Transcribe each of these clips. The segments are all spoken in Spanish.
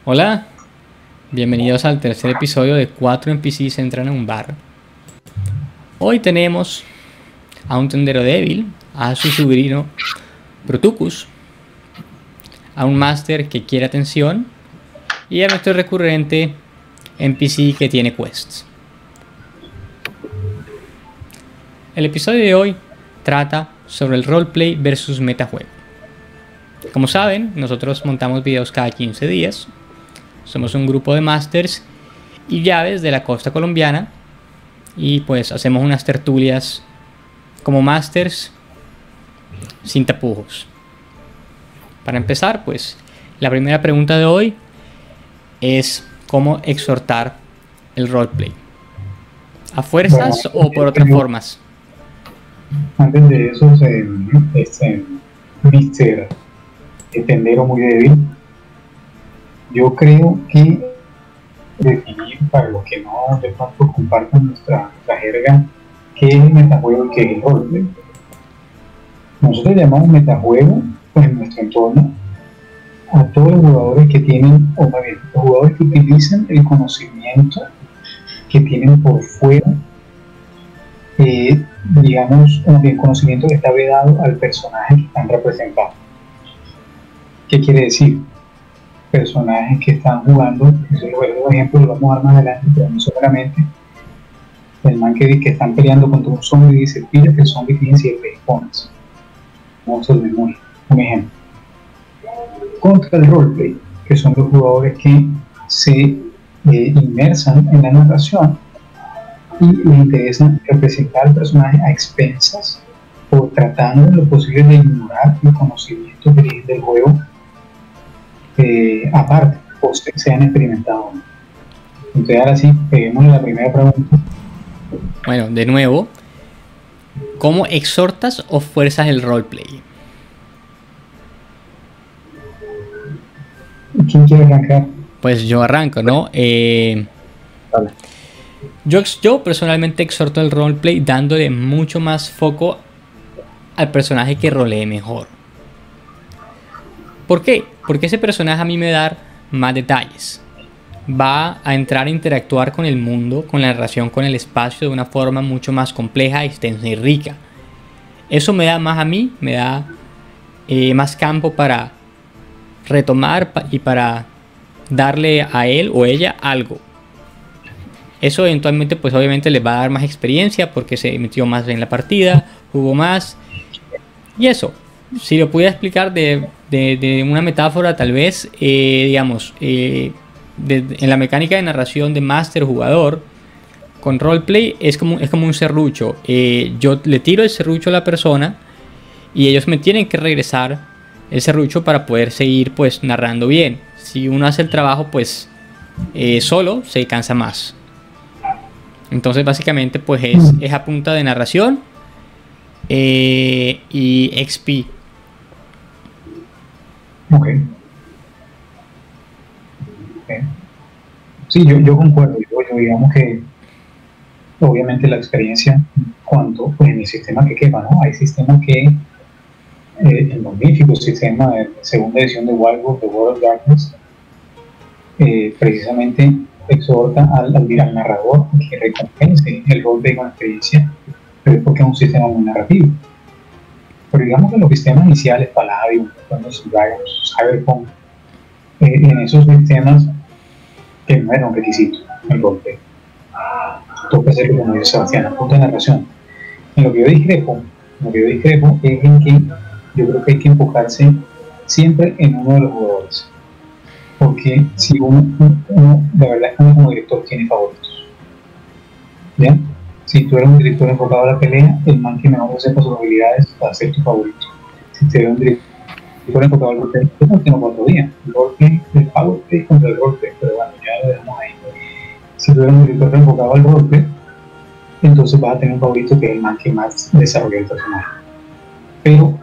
Hola, bienvenidos al tercer episodio de 4 NPCs entran a un bar. Hoy tenemos a un tendero débil, a su sobrino Protucus, a un máster que quiere atención y a nuestro recurrente NPC que tiene quests. El episodio de hoy trata sobre el roleplay versus metajuego. Como saben, nosotros montamos videos cada 15 días. Somos un grupo de masters y llaves de la costa colombiana y pues hacemos unas tertulias como masters sin tapujos. Para empezar, pues la primera pregunta de hoy es ¿cómo exhortar el roleplay? ¿A fuerzas o por otras formas? Antes de eso, Mister Tendero muy débil, yo creo que definir para los que no de pronto compartan nuestra jerga qué es el metajuego y qué es el roleplay. Nosotros llamamos metajuego, pues en nuestro entorno, a todos los jugadores que tienen, o más bien, los jugadores que utilizan el conocimiento que tienen por fuera, digamos, el conocimiento que está vedado al personaje que están representando. ¿Qué quiere decir? Personajes que están jugando, los ejemplos los vamos a dar más adelante, pero no solamente el man que están peleando contra un zombie y dice, pilla que el zombie tiene 7 spawns. Monstruos de memoria, un ejemplo. Contra el roleplay, que son los jugadores que se inmersan en la narración y les interesa representar al personaje a expensas o tratando en lo posible de ignorar el conocimiento del juego, aparte, o sean experimentados. Entonces ahora sí, peguemos la primera pregunta. Bueno, de nuevo, ¿cómo exhortas o fuerzas el roleplay? ¿Quién quiere arrancar? Pues yo arranco, ¿no? Vale. Yo personalmente exhorto el roleplay dándole mucho más foco al personaje que rolee mejor. ¿Por qué? Porque ese personaje a mí me da más detalles. Va a entrar a interactuar con el mundo, con la narración, con el espacio de una forma mucho más compleja, extensa y rica. Eso me da más a mí, me da más campo para retomar y para darle a él o ella algo. Eso eventualmente pues obviamente les va a dar más experiencia porque se metió más en la partida, jugó más. Y eso, si lo pudiera explicar de una metáfora tal vez, digamos, en la mecánica de narración de Master jugador, con roleplay es como un serrucho. Yo le tiro el serrucho a la persona y ellos me tienen que regresar el serrucho para poder seguir pues narrando bien. Si uno hace el trabajo pues solo, se cansa más. Entonces básicamente pues es a punta de narración y XP. Okay. Sí, yo concuerdo. Yo digamos que obviamente la experiencia cuando pues, en el sistema que quema, ¿no? Hay sistemas que el magnífico sistema de segunda edición de Wild Wolf, de World of Darkness, precisamente exhorta al narrador que recompense el roleplay con la experiencia, pero es porque es un sistema muy narrativo. Pero digamos que los sistemas iniciales, Palladium, Dungeons & Dragons, Cyberpunk, en esos sistemas que no era un requisito el roleplay. Toca hacerlo como dice Sebastián, a punto de narración. En lo que yo discrepo es en que yo creo que hay que enfocarse siempre en uno de los jugadores. Porque si uno de verdad como director tiene favoritos. ¿Bien? Si tú eres un director enfocado a la pelea, el man que mejor sepa sus habilidades va a ser tu favorito. Si tú eres un director enfocado al roleplay, yo no tengo 4 días. El roleplay, el powerplay contra el roleplay, pero bueno, ya lo dejamos ahí. Si tú eres un director enfocado al roleplay, entonces vas a tener un favorito que es el man que más desarrolla el personaje. Pero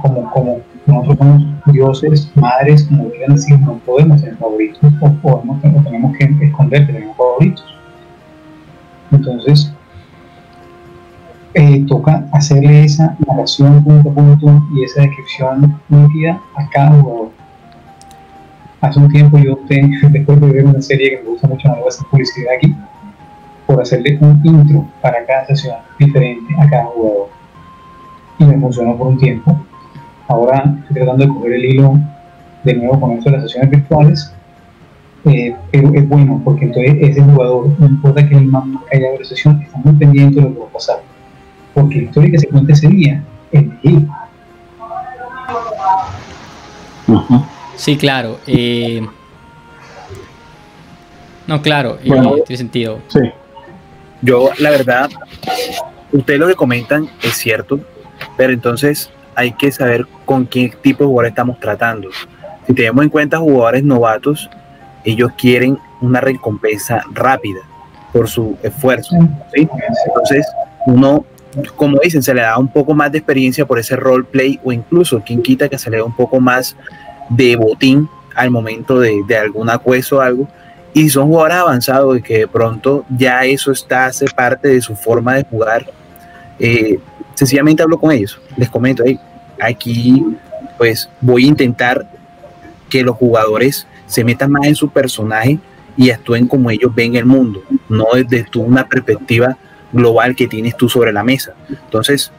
como nosotros somos dioses, madres, como quieran decir, no podemos tener favoritos o tenemos que esconder que tenemos favoritos. Entonces toca hacerle esa narración punto a punto y esa descripción nítida a cada jugador. hace un tiempo yo opté, después de ver una serie que me gusta mucho, no voy a hacer publicidad aquí, por hacerle un intro para cada sesión diferente a cada jugador. Y me funcionó por un tiempo. Ahora estoy tratando de coger el hilo de nuevo con esto de las sesiones virtuales, pero es bueno porque entonces ese jugador, no importa que el más haya de la sesión, está muy pendiente de lo que va a pasar, porque la historia que se cuenta ese día es de él. Sí, claro. No, claro, Bueno, tiene sentido. Sí. Yo, la verdad, ustedes lo que comentan es cierto, pero entonces hay que saber con qué tipo de jugadores estamos tratando. Si tenemos en cuenta jugadores novatos, ellos quieren una recompensa rápida por su esfuerzo, ¿sí? Entonces, uno, como dicen, se le da un poco más de experiencia por ese roleplay, o incluso, quien quita que se le da un poco más de botín al momento de algún acuesto o algo. Y si son jugadores avanzados y que de pronto ya eso hace parte de su forma de jugar, sencillamente hablo con ellos, les comento, hey, aquí pues voy a intentar que los jugadores se metan más en su personaje y actúen como ellos ven el mundo, no desde una perspectiva global que tienes tú sobre la mesa. Entonces,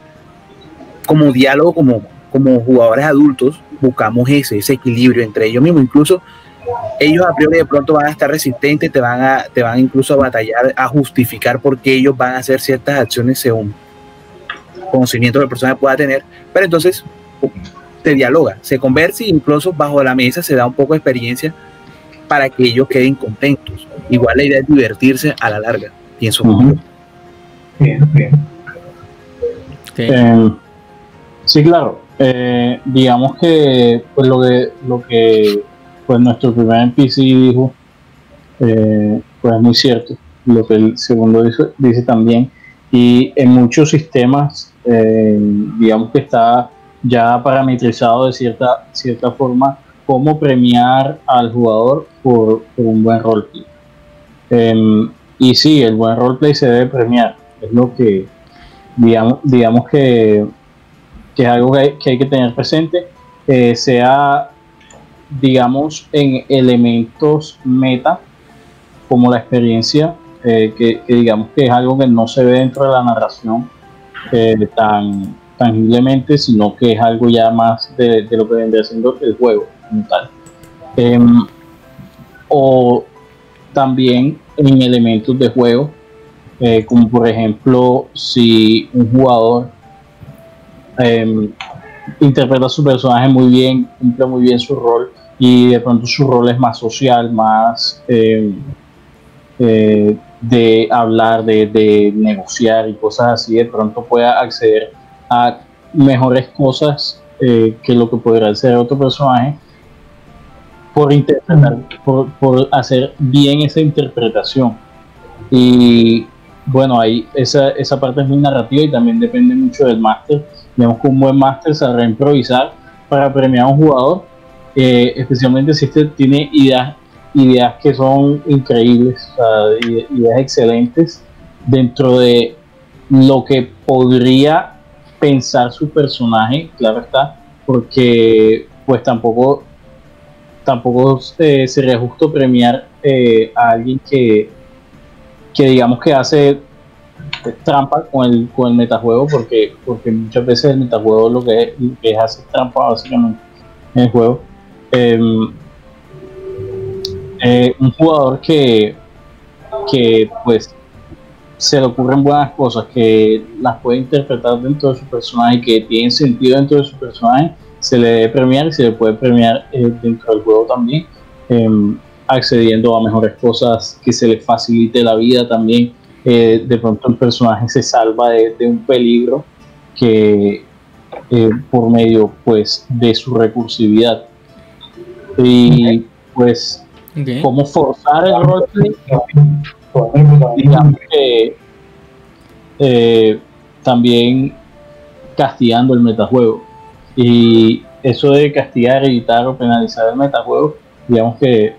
como diálogo, como jugadores adultos, buscamos ese equilibrio entre ellos mismos. Incluso ellos a priori de pronto van a estar resistentes, te van incluso a batallar, a justificar por qué ellos van a hacer ciertas acciones según conocimiento que la persona pueda tener, pero entonces se dialoga, se conversa, e incluso bajo la mesa se da un poco de experiencia para que ellos queden contentos. Igual la idea es divertirse a la larga, pienso. Bien. Okay. Sí, claro. Digamos que pues lo que pues nuestro primer NPC dijo, pues es muy cierto. Lo que el segundo dice también. Y en muchos sistemas, digamos que está ya parametrizado de cierta forma cómo premiar al jugador por un buen roleplay. Y sí, el buen roleplay se debe premiar. Es lo que digamos que es algo que hay que tener presente, sea, digamos, en elementos meta, como la experiencia, que digamos que es algo que no se ve dentro de la narración tan tangiblemente, sino que es algo ya más de lo que vendría siendo el juego como tal. O también en elementos de juego, como por ejemplo, si un jugador interpreta a su personaje muy bien, cumple muy bien su rol, y de pronto su rol es más social, más de hablar, de negociar y cosas así, de pronto pueda acceder a mejores cosas que lo que podría hacer otro personaje por interpretar, por hacer bien esa interpretación. Y bueno, ahí esa parte es muy narrativa y también depende mucho del máster. Digamos que un buen máster sabrá improvisar para premiar a un jugador, especialmente si este tiene ideas que son increíbles, o sea, ideas excelentes dentro de lo que podría pensar su personaje, claro está, porque pues tampoco sería justo premiar a alguien que digamos que hace trampa con el metajuego, porque muchas veces el metajuego lo que es hacer trampa básicamente en el juego. Un jugador que pues se le ocurren buenas cosas, que las puede interpretar dentro de su personaje, que tienen sentido dentro de su personaje, se le debe premiar, y se le puede premiar dentro del juego también, accediendo a mejores cosas, que se le facilite la vida también. De pronto el personaje se salva de un peligro que por medio pues de su recursividad, y pues cómo forzar el roleplay, digamos que también castigando el metajuego. Y eso de castigar, evitar o penalizar el metajuego, digamos que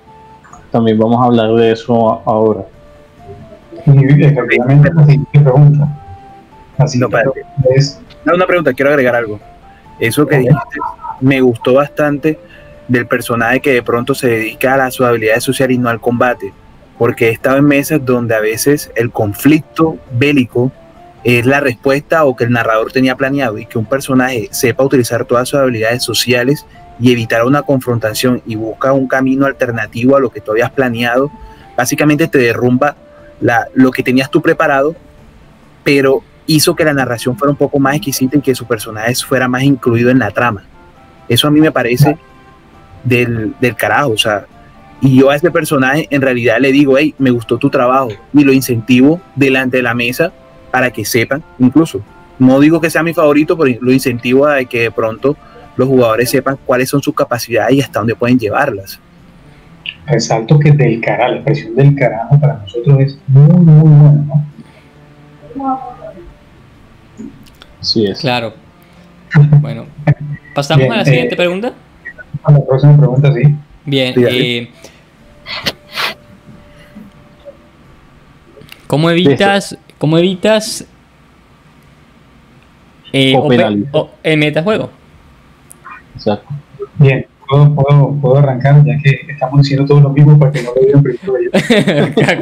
también vamos a hablar de eso ahora. Y efectivamente, la siguiente pregunta. Una pregunta, quiero agregar algo. Eso que dijiste me gustó bastante, del personaje que de pronto se dedica a sus habilidades sociales y no al combate, porque he estado en mesas donde a veces el conflicto bélico es la respuesta o que el narrador tenía planeado, y que un personaje sepa utilizar todas sus habilidades sociales y evitar una confrontación y busca un camino alternativo a lo que tú habías planeado, básicamente te derrumba lo que tenías tú preparado, pero hizo que la narración fuera un poco más exquisita y que su personaje fuera más incluido en la trama. Eso a mí me parece del carajo, o sea, y yo a ese personaje en realidad le digo, hey, me gustó tu trabajo, y lo incentivo delante de la mesa para que sepan, incluso, no digo que sea mi favorito, pero lo incentivo a que de pronto los jugadores sepan cuáles son sus capacidades y hasta dónde pueden llevarlas. Resalto que del carajo, la expresión del carajo para nosotros es muy, muy buena, ¿no? Así es. Claro. Bueno, pasamos Bien, a la siguiente pregunta. A la próxima pregunta, sí. Bien, Sí, ¿cómo evitas Penalizar. el metajuego? Exacto. Bien, puedo arrancar, ya que estamos diciendo todo lo mismo para que no lo digan primero yo.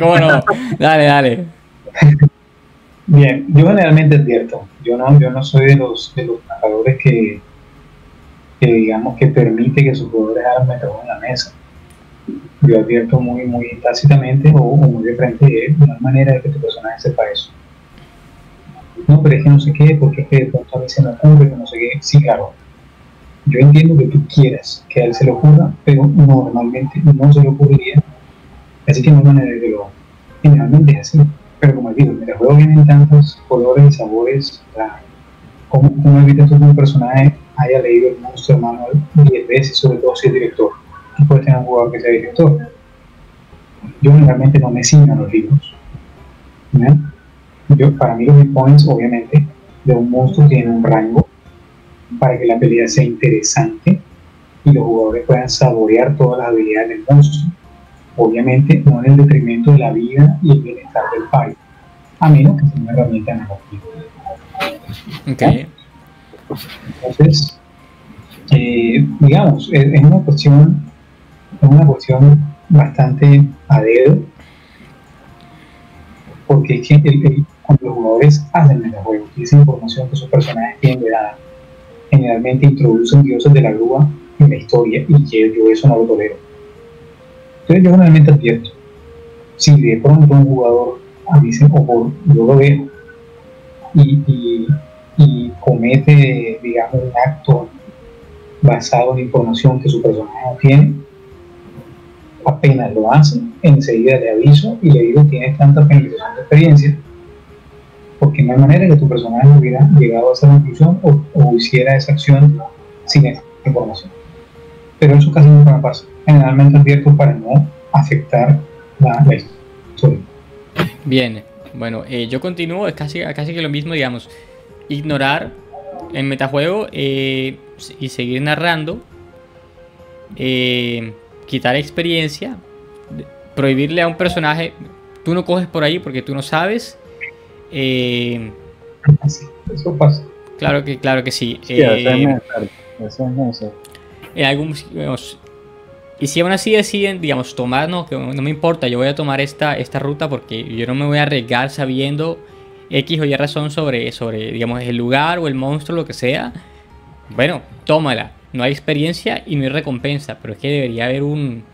¿Cómo no? Dale. Bien, yo generalmente advierto, yo no soy de los narradores que digamos que permite que sus jugadores hagan metajuego en la mesa. Yo advierto muy, muy tácitamente o muy de frente de él, no hay manera de que tu personaje sepa eso. No, pero es que no sé qué, porque es que de pronto a mí se me ocurre, que no sé qué. Sí, claro, yo entiendo que tú quieras que a él se le ocurra, pero normalmente no se le ocurriría, así que no hay manera de que lo haga. Generalmente es así, pero como digo, el metajuego viene en tantos colores y sabores. ¿Cómo evitas tú que un personaje haya leído el monstruo manual 10 veces, sobre todo si es director? Tú puedes tener un jugador que sea director. Yo generalmente no me ciño a los libros, ¿no? Para mí los hit points, obviamente, de un monstruo tienen un rango para que la pelea sea interesante y los jugadores puedan saborear todas las habilidades del monstruo, obviamente no en el detrimento de la vida y el bienestar del party, a menos que sea una herramienta narrativa. Okay. Entonces, digamos, es una cuestión bastante a dedo, porque es que cuando los jugadores hacen metajuegos y esa información que sus personajes tienen de edad, generalmente introducen dioses de la grúa en la historia, y yo eso no lo tolero. Entonces yo generalmente advierto, si de pronto un jugador a mí yo lo veo y comete, digamos, un acto basado en información que su personaje no tiene, apenas lo hace, enseguida le aviso y le digo: tienes tanta penalización de experiencia, porque no hay manera que tu personaje hubiera llegado a esa conclusión o hiciera esa acción sin esa información. Pero eso casi nunca me pasa. Generalmente advierto para no afectar la historia. Bien, bueno, yo continúo, es casi que lo mismo, digamos, ignorar el metajuego y seguir narrando, quitar experiencia, prohibirle a un personaje, tú no coges por ahí porque tú no sabes. Eso pasa. Claro que sí. Eso es necesario. Y si aún así deciden, digamos, tomar, no me importa, yo voy a tomar esta ruta porque yo no me voy a arriesgar sabiendo X o Y razón sobre, digamos, el lugar o el monstruo, lo que sea. Bueno, tómala. No hay experiencia y no hay recompensa, pero es que debería haber un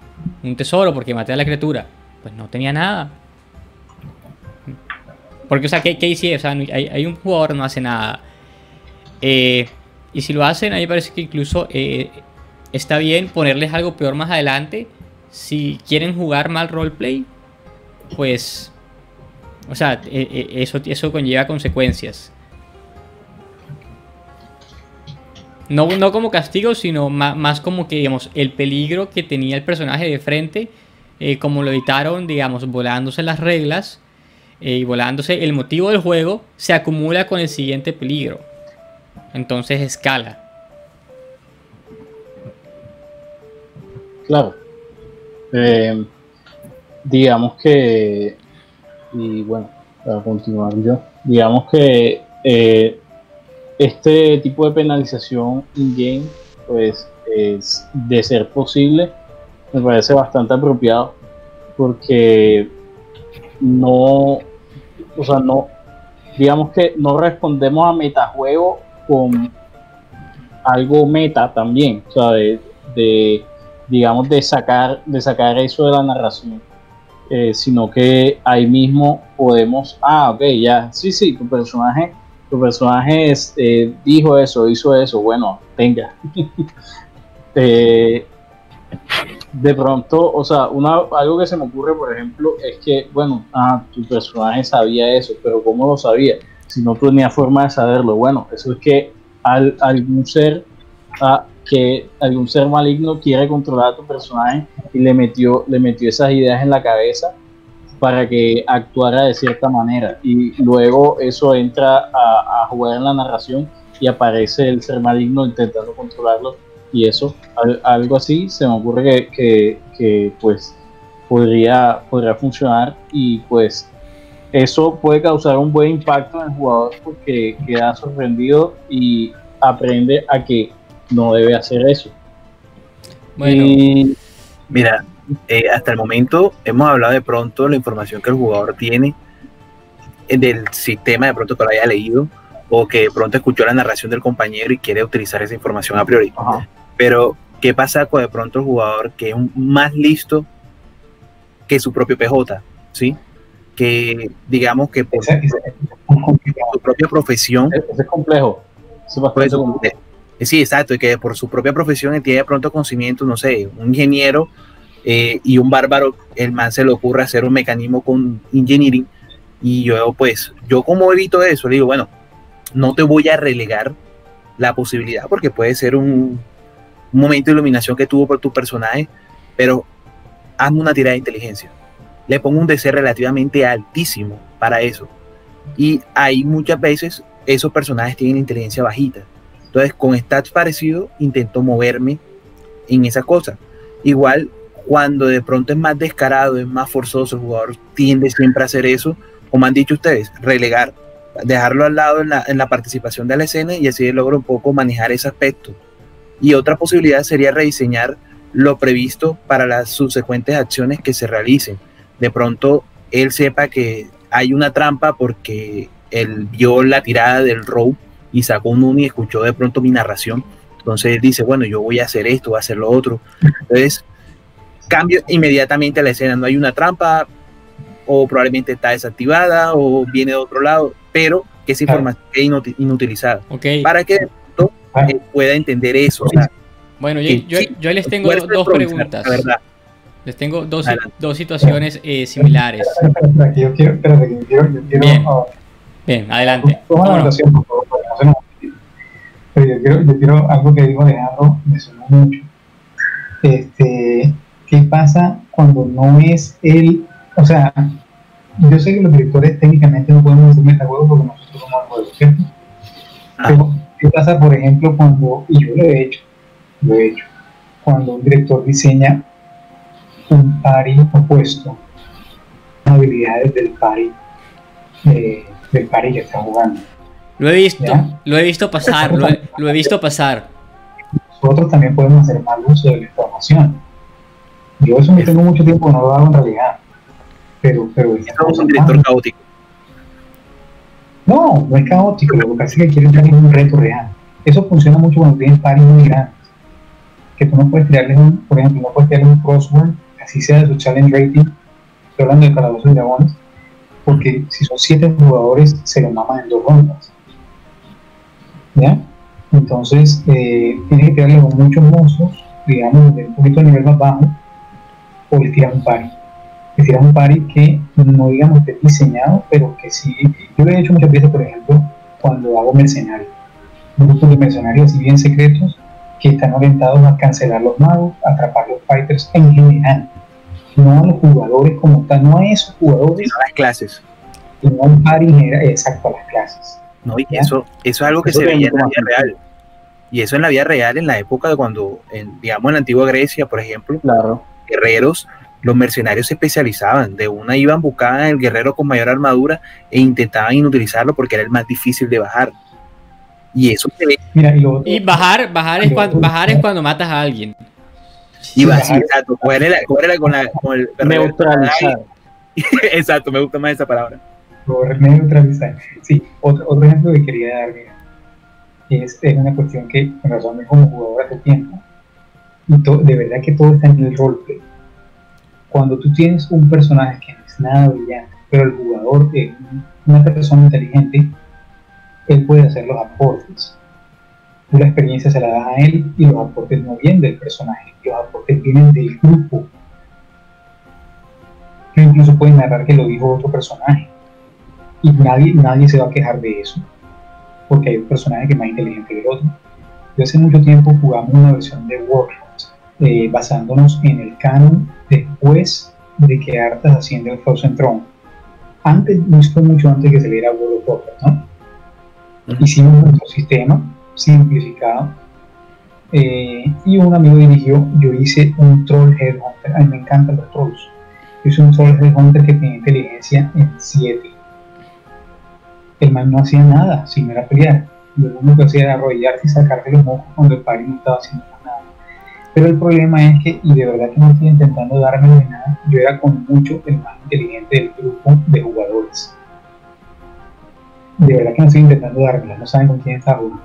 tesoro porque maté a la criatura. Pues no tenía nada. Porque, o sea, ¿qué hice? O sea, hay un jugador no hace nada. Y si lo hacen, a mí me parece que incluso está bien ponerles algo peor más adelante. Si quieren jugar mal roleplay, pues, o sea, eso conlleva consecuencias. No como castigo, sino más como que, digamos, el peligro que tenía el personaje de frente, como lo evitaron, digamos, volándose las reglas y volándose el motivo del juego, se acumula con el siguiente peligro. Entonces escala. Claro. Digamos que, y bueno, para continuar yo, digamos que este tipo de penalización in-game, pues de ser posible, me parece bastante apropiado, porque no, o sea, no, digamos que no respondemos a metajuego con algo meta también, o sea, digamos, de sacar eso de la narración, sino que ahí mismo podemos, ok, ya, sí, tu personaje dijo eso, hizo eso, bueno, venga. De pronto, o sea, algo que se me ocurre, por ejemplo, es que, bueno, tu personaje sabía eso, pero ¿cómo lo sabía? Si no tenía forma de saberlo. Bueno, eso es que algún ser maligno quiere controlar a tu personaje y le metió esas ideas en la cabeza para que actuara de cierta manera, y luego eso entra a jugar en la narración y aparece el ser maligno intentando controlarlo, y eso, algo así se me ocurre que pues podría funcionar, y pues eso puede causar un buen impacto en el jugador porque queda sorprendido y aprende a que no debe hacer eso. Bueno, mira, hasta el momento hemos hablado de pronto la información que el jugador tiene del sistema, de pronto que lo haya leído o que de pronto escuchó la narración del compañero y quiere utilizar esa información a priori. Ajá. Pero ¿qué pasa con de pronto el jugador que es más listo que su propio PJ? ¿Sí? Que digamos que por su propia profesión es complejo. Pues, sí, exacto, y que por su propia profesión tiene de pronto conocimiento, no sé, un ingeniero y un bárbaro, el man se le ocurre hacer un mecanismo con engineering, y yo como evito eso, le digo, bueno, no te voy a relegar la posibilidad, porque puede ser un momento de iluminación que tuvo por tu personaje, pero hazme una tirada de inteligencia. Le pongo un DC relativamente altísimo para eso, y ahí muchas veces esos personajes tienen inteligencia bajita. Entonces, con stats parecidos, intento moverme en esa cosa. Igual, cuando de pronto es más descarado, es más forzoso, el jugador tiende siempre a hacer eso, como han dicho ustedes, relegar, dejarlo al lado en la participación de la escena, y así logro un poco manejar ese aspecto. Y otra posibilidad sería rediseñar lo previsto para las subsecuentes acciones que se realicen. De pronto, él sepa que hay una trampa porque él vio la tirada del rogue y sacó un 1 y escuchó de pronto mi narración, entonces él dice, bueno, yo voy a hacer esto, voy a hacer lo otro, entonces cambio inmediatamente a la escena, no hay una trampa, o probablemente está desactivada, o viene de otro lado, pero que esa información quede inutilizada, para que de pronto pueda entender eso. O sea, bueno, yo les tengo dos preguntas, la verdad. Les tengo dos situaciones similares. Yo quiero Bien, adelante. Pero yo quiero algo que dijo Alejandro, me sonó mucho. ¿Qué pasa cuando no es él? O sea, yo sé que los directores técnicamente no podemos hacer metajuegos porque nosotros somos juegos, ¿cierto? Pero ¿qué pasa, por ejemplo, y yo lo he hecho, cuando un director diseña un party opuesto, habilidades del party que está jugando? Lo he visto pasar, lo he visto pasar. Nosotros también podemos hacer mal uso de la información. Yo eso no tengo mucho tiempo, no lo hago en realidad. Pero es un director caótico. No es caótico, lo que pasa es que quieren darle un reto real. Eso funciona mucho cuando tienen pares muy grandes. Que tú no puedes crearles por ejemplo, no puedes crearles un crossword, así sea de su challenge rating. Estoy hablando de Calabozos y Dragones, porque si son 7 jugadores, se lo maman en 2 rondas. ¿Ya? Entonces, tienes que tirarle con muchos monstruos, digamos, de un poquito de nivel más bajo, o les tiras un party. Les tiras un party que no digamos que es diseñado, pero que sí. Yo lo he hecho muchas veces, por ejemplo, cuando hago mercenarios. Grupos de mercenarios así bien secretos que están orientados a cancelar los magos, a atrapar los fighters en general. No a los jugadores como tal, no a esos jugadores. Sino a las clases. Y no al party general, exacto, a las clases. No, y eso es algo que se veía en la vida real. Y eso en la vida real, en la época de cuando, digamos, en la antigua Grecia, por ejemplo, claro, guerreros, los mercenarios se especializaban. De una iban, buscaban el guerrero con mayor armadura e intentaban inutilizarlo porque era el más difícil de bajar. Y eso se ve. Mira, y lo otro, Y bajar es cuando matas a alguien. Y va así, exacto. Cogerla con el Neutralizar. Exacto, me gusta más esa palabra. por neutralizar. Sí, otro ejemplo que quería dar, mira, es una cuestión que, con razón, como jugador hace tiempo, y de verdad que todo está en el roleplay. Cuando tú tienes un personaje que no es nada brillante, pero el jugador es una persona inteligente, él puede hacer los aportes. Tú la experiencia se la das a él y los aportes no vienen del personaje, los aportes vienen del grupo. Tú incluso puedes narrar que lo dijo otro personaje y nadie se va a quejar de eso, porque hay un personaje que es más inteligente que el otro. Yo hace mucho tiempo jugamos una versión de Warcraft, basándonos en el canon después de que Arthas asciende al Frozen Throne. Antes, mucho antes que saliera World of Warcraft, ¿no? Hicimos nuestro sistema simplificado, y un amigo dirigió. Yo hice un Troll Headhunter. A mí me encantan los trolls. Yo hice un Troll Headhunter que tenía inteligencia en 7. El man no hacía nada, sino era pelear. Lo único que hacía era arrodillarse y sacarse los mocos cuando el party no estaba haciendo nada. Pero el problema es que, y de verdad que no estoy intentando darme de nada, yo era con mucho el más inteligente del grupo de jugadores. De verdad que no estoy intentando dármela, no saben con quién está jugando.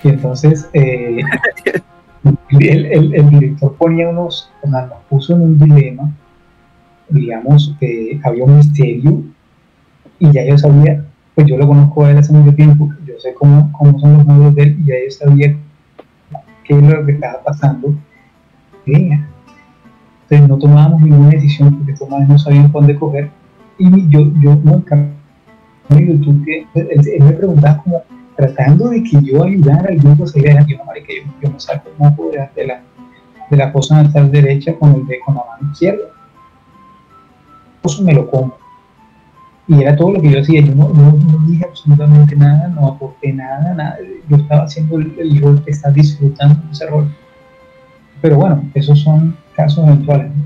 Y entonces el director nos puso en un dilema, digamos, había un misterio y ya yo sabía, pues yo lo conozco a él hace mucho tiempo, yo sé cómo son los modos de él y ya yo sabía qué es lo que estaba pasando. Entonces no tomábamos ninguna decisión porque estos madres no sabían dónde coger y yo nunca, él me preguntaba como tratando de que yo ayudara al grupo a salir adelante. Yo me saco el moco de la cosa natal derecha con la mano izquierda. Eso me lo como. Y era todo lo que yo hacía. Yo no dije absolutamente nada, no aporté nada. Yo estaba haciendo el rol que está disfrutando de ese rol. Pero bueno, esos son casos eventuales, ¿no?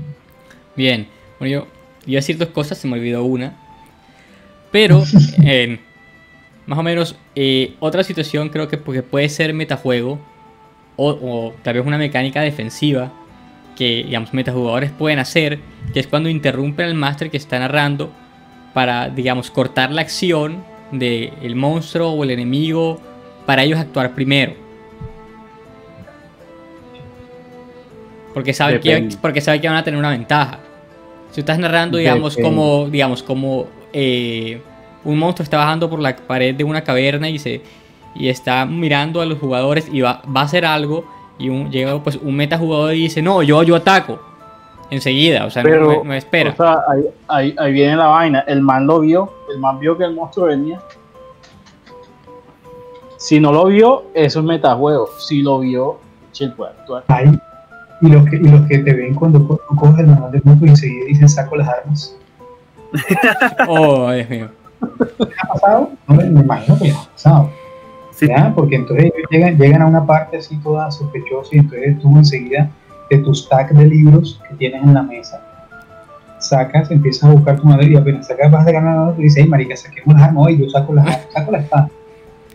Bien, bueno, yo iba a decir dos cosas, se me olvidó una. Pero, más o menos, otra situación creo que porque puede ser metajuego o tal vez una mecánica defensiva que, digamos, metajugadores pueden hacer, que es cuando interrumpen al máster que está narrando para, digamos, cortar la acción del monstruo o el enemigo para ellos actuar primero. Porque saben que van a tener una ventaja. Si estás narrando, digamos, como un monstruo está bajando por la pared de una caverna y está mirando a los jugadores y va a hacer algo, y llega pues un metajugador y dice, no, yo ataco enseguida, o sea, pero, no espera. O sea, ahí viene la vaina. El man vio que el monstruo venía. Si no lo vio, eso es metajuego. Si lo vio, él puede actuar. Y los que te ven cuando coges el manual del monstruo y enseguida dicen saco las armas. Oh, Dios mío. ¿Ha pasado? No, me imagino que ha pasado. Sí. ¿Ya? Porque entonces ellos llegan a una parte así toda sospechosa y entonces tú enseguida de tu stack de libros que tienes en la mesa sacas, empiezas a buscar tu madre y apenas sacas vas de ganar y dices, hey marica, saquemos las armas, y yo saco la espada.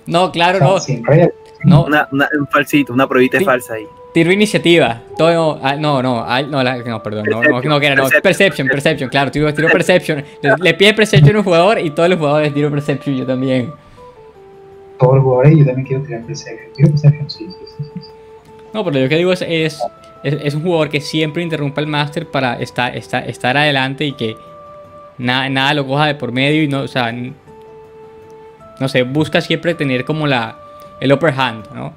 No, claro, o sea, no. Siempre hay No. Un falsito, una pruebita falsa ahí. Tiro iniciativa. Todo, perdón. No, Perception, claro. Tiro Perception. Le pide Perception a un jugador y todos los jugadores tiro Perception, yo también. Todos los jugadores, yo también quiero tirar Perception. Sí. No, pero lo que digo es un jugador que siempre interrumpa al máster para estar adelante y que nada lo coja de por medio y no, o sea, no sé, busca siempre tener como el upper hand, ¿no?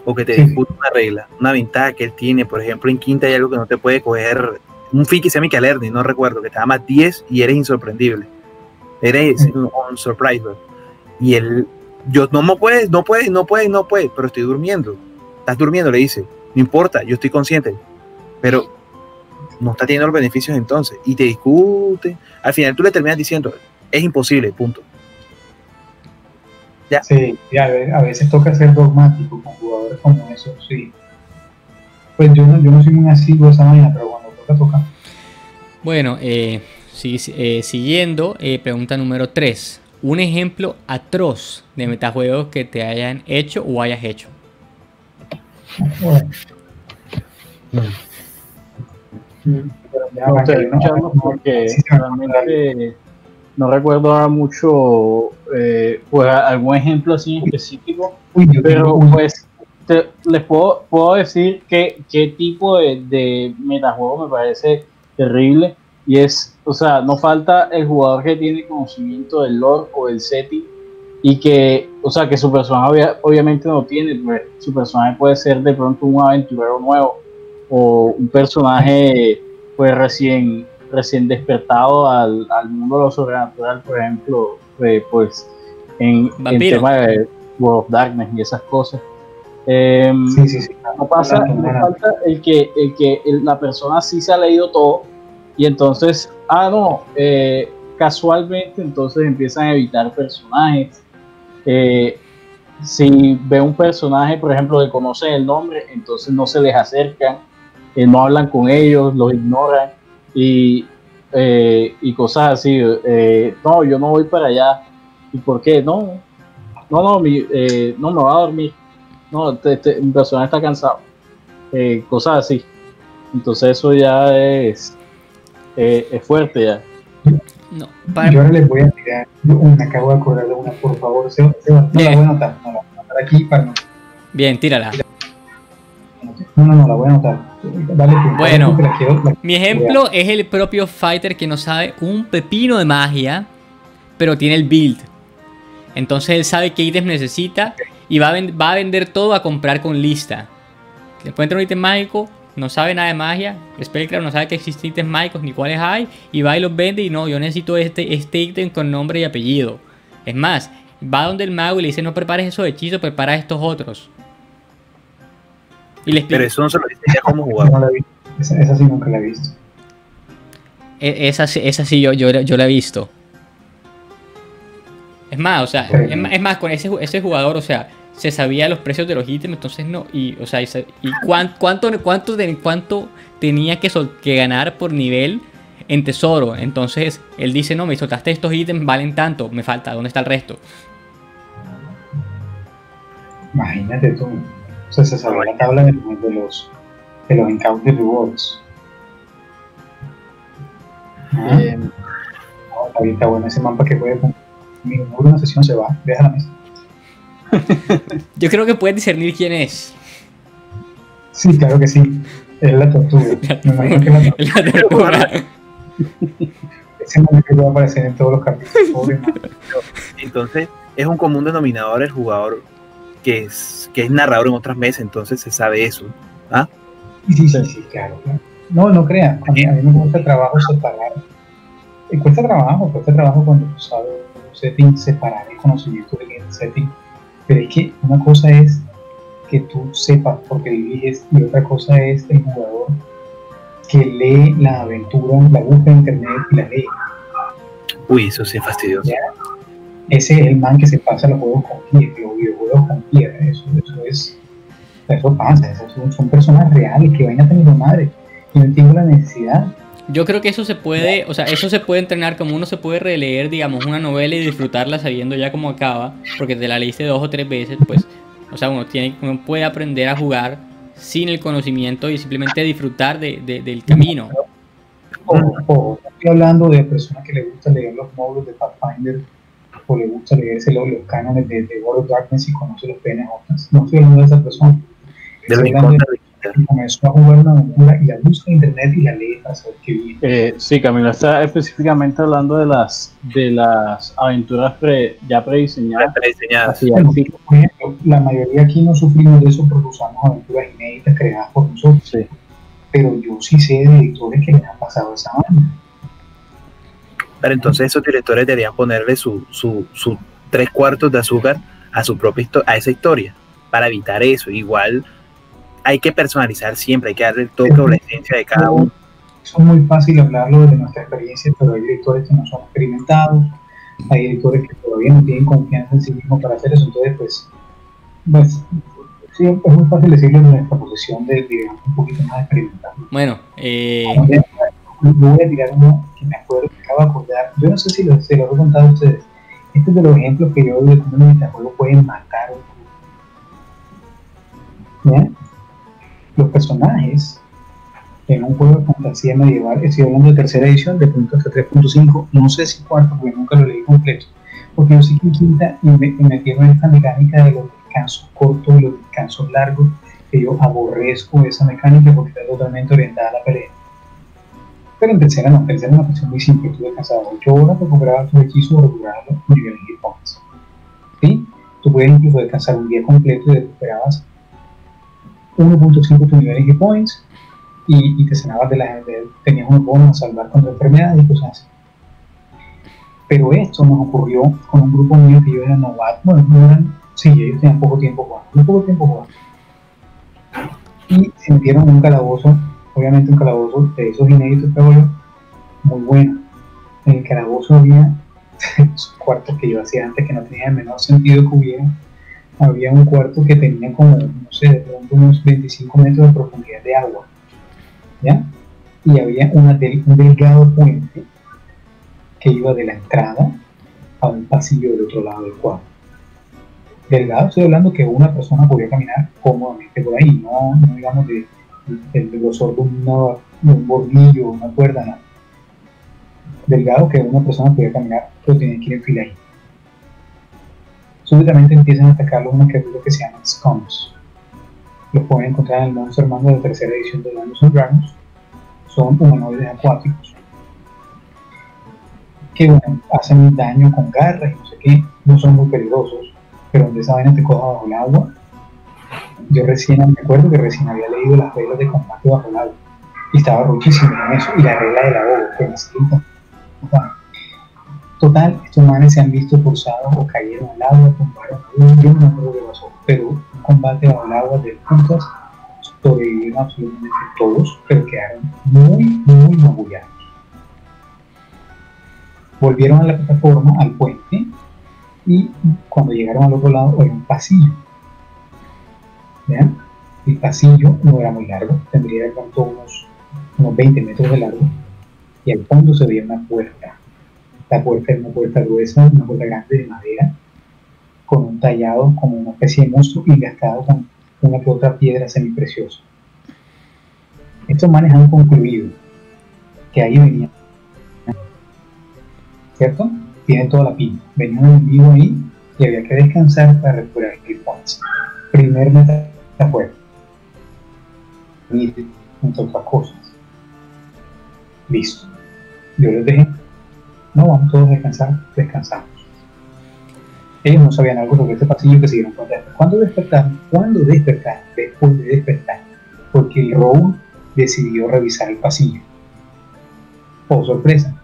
O que te disputa una regla, una ventaja que él tiene. Por ejemplo, en quinta hay algo que no te puede coger. Un feat que se llama Mikalerni, no recuerdo, que te da más 10 y eres insorprendible. Eres un surprise. Y él, no puedes, pero estoy durmiendo. Estás durmiendo, le dice. No importa, yo estoy consciente. Pero no está teniendo los beneficios entonces. Y te discute. Al final tú le terminas diciendo, es imposible, punto. ¿Ya? Sí, a veces toca ser dogmático con jugadores como esos, sí. Pues yo no soy muy asiduo a esa vaina, pero cuando toca. Bueno, siguiendo, pregunta número 3. un ejemplo atroz de metajuegos que te hayan hecho o hayas hecho. Bueno, Pero ya me arranqué, gustaría ¿no? escucharlos porque Sí, se me acuerda. realmente no recuerdo ahora mucho pues algún ejemplo así en específico, Uy, yo pero tengo un- pues les puedo decir qué tipo de metajuego me parece terrible, y es, o sea, no falta el jugador que tiene conocimiento del lore o del setting y que, o sea, que su personaje obviamente no tiene, pues su personaje puede ser de pronto un aventurero nuevo o un personaje pues recién despertado al mundo de lo sobrenatural, por ejemplo, pues en Vampiro. tema de World of Darkness y esas cosas. Sí. No falta la persona sí se ha leído todo y entonces, casualmente entonces empiezan a evitar personajes. Si ve un personaje, por ejemplo, que conoce el nombre, entonces no se les acercan, no hablan con ellos, los ignoran y cosas así. No, yo no voy para allá. ¿Y por qué? No, no me va a dormir. No, mi personaje está cansado. Cosas así. Entonces eso ya es fuerte ya. No, Yo ahora les voy a tirar, me acabo de acordar de una, por favor, Seba, no la voy a anotar, no la voy a anotar aquí para no. Bien, tírala. No, la voy a anotar. Dale tú, Bueno, que la quiero, mi ejemplo es el propio fighter que no sabe un pepino de magia, pero tiene el build. Entonces él sabe qué ítems necesita y va a vender todo a comprar con lista. Le encuentra un ítem mágico, no sabe nada de magia, Spellcraft no sabe que existen ítems mágicos ni cuáles hay, y va y los vende y no, yo necesito este ítem con nombre y apellido. Es más, va donde el mago y le dice, no prepares esos hechizos, prepara estos otros. Y le explica. Pero eso no se lo dice ya como no jugador. la he visto. Esa sí nunca la he visto. Esa sí yo la he visto. Es más, o sea, es más, con ese jugador, o sea, se sabía los precios de los ítems, entonces no, y o sea, cuánto tenía que ganar por nivel en tesoro. Entonces él dice, no, me soltaste estos ítems, valen tanto, me falta, ¿dónde está el resto? Imagínate tú. O sea, se sabe la tabla de los encounter rewards. Está bueno ese mapa que juegue conmigo. En una sesión se va, deja la mesa. Yo creo que puedes discernir quién es. Sí, claro que sí. Es la tortuga. Me imagino que La tortuga. ese momento que va a aparecer en todos los capítulos. Pobre man. Entonces, es un común denominador el jugador que es narrador en otras mesas, entonces se sabe eso. ¿Ah? Sí, claro. No crean. A mí me cuesta trabajo separar. Cuesta trabajo cuando tú sabes un setting, separar el conocimiento del setting. Pero es que una cosa es que tú sepas por qué diriges y otra cosa es el jugador que lee la aventura, la busca en internet y la lee. Uy, eso sí es fastidioso. ¿Ya? Ese es el man que se pasa los juegos con piedra, los videojuegos con piedra. Eso pasa, son personas reales que van a tener madre. Y no entiendo la necesidad. Yo creo que eso se puede, o sea, eso se puede entrenar como uno se puede releer, digamos, una novela y disfrutarla sabiendo ya cómo acaba, porque te la leíste 2 o 3 veces, pues, o sea, uno puede aprender a jugar sin el conocimiento y simplemente disfrutar del camino. Ojo, estoy hablando de personas que le gusta leer los módulos de Pathfinder o le gusta leerse los cánones de World of Darkness y conoce los PNJs. No estoy hablando de esa persona. Estoy hablando de que comenzó a jugar una aventura y la busca en internet y la lee para saber qué viene. Sí, Camilo está específicamente hablando de las aventuras ya prediseñadas. Bueno, por ejemplo, la mayoría aquí no sufrimos de eso porque usamos aventuras inéditas creadas por nosotros. Sí. Pero yo sí sé de directores que les han pasado esa vaina. Pero entonces esos directores deberían ponerle su 3/4 de azúcar a su propia a esa historia para evitar eso. Igual hay que personalizar siempre, hay que darle el toque o la esencia de cada uno. Eso es muy fácil hablarlo desde nuestra experiencia, pero hay directores que no son experimentados, hay directores que todavía no tienen confianza en sí mismos para hacer eso. Entonces, pues sí, es muy fácil decirlo en nuestra posición de, digamos, un poquito más experimentado. Bueno, voy a tirar uno que me acuerdo, que acabo de acordar. Yo no sé si lo he contado a ustedes. Este es de los ejemplos que yo doy de cómo los metajuegos pueden matar un grupo. ¿Ya? Los personajes en un juego de fantasía medieval, estoy hablando de tercera edición, de punto hasta 3.5, no sé si cuarto, porque nunca lo leí completo, porque yo sí que en quinta y me metieron en esta mecánica de los descansos cortos y los descansos largos, que yo aborrezco esa mecánica porque está totalmente orientada a la pelea. Pero en tercera no, en tercera es una cuestión muy simple, tú descansabas 8 horas, recuperabas tus hechizos o recuperabas los niveles de hit points. ¿Sí? Tú puedes incluso descansar un día completo y recuperabas 1.5 tu nivel de hit points y te sanabas tenías unos bonos a salvar contra enfermedades y cosas así. Pero esto nos ocurrió con un grupo mío que yo era novato, bueno, no eran, sí, ellos tenían poco tiempo jugando, muy poco tiempo jugando. Y se metieron en un calabozo, obviamente un calabozo de esos inéditos que hago yo, muy bueno. En el calabozo había esos cuartos que yo hacía antes que no tenía el menor sentido que hubiera. Había un cuarto que tenía como, no sé, de pronto unos 25 metros de profundidad de agua, ¿ya? Y había un delgado puente que iba de la entrada a un pasillo del otro lado del cuarto. Delgado, estoy hablando que una persona podía caminar cómodamente por ahí, no digamos de grosor de un bordillo, una cuerda, no. Delgado que una persona podía caminar, pero tenía que ir en fila ahí. Súbitamente empiezan a atacarlos unas criaturas que se llaman Scums. Los pueden encontrar en el Monster Manual de la tercera edición de Dungeons and Dragons. Son humanoides acuáticos que bueno, hacen daño con garras y no sé qué, no son muy peligrosos, pero donde esa vaina te coja bajo el agua. Yo me acuerdo que recién había leído las reglas de combate bajo el agua y estaba rochísimo con eso, y la regla del ahogo que necesito. Total, estos manes se han visto forzados o cayeron al agua, tumbaron, yo no me acuerdo qué pasó, pero un combate bajo el agua de puntas, sobrevivieron absolutamente todos, pero quedaron muy magullados. Volvieron a la plataforma, al puente, y cuando llegaron al otro lado era un pasillo. ¿Vean? El pasillo no era muy largo, tendría de pronto unos 20 metros de largo, y al fondo se veía una puerta. La puerta era una puerta gruesa, una puerta grande de madera, con un tallado como una especie de monstruo y gastado con una que otra piedra semipreciosa. Estos manes han concluido que ahí venían, ¿cierto? Tienen toda la pinta. Venía un enemigo ahí y había que descansar para recuperar hit points. Primer metajuego. Entre otras cosas. Listo. Yo les dejé. No, vamos todos a descansar. Descansamos. Ellos no sabían algo sobre este pasillo que se dieron cuenta. ¿Cuándo despertaron? Después de despertar. Porque el Rogue decidió revisar el pasillo. Oh, sorpresa.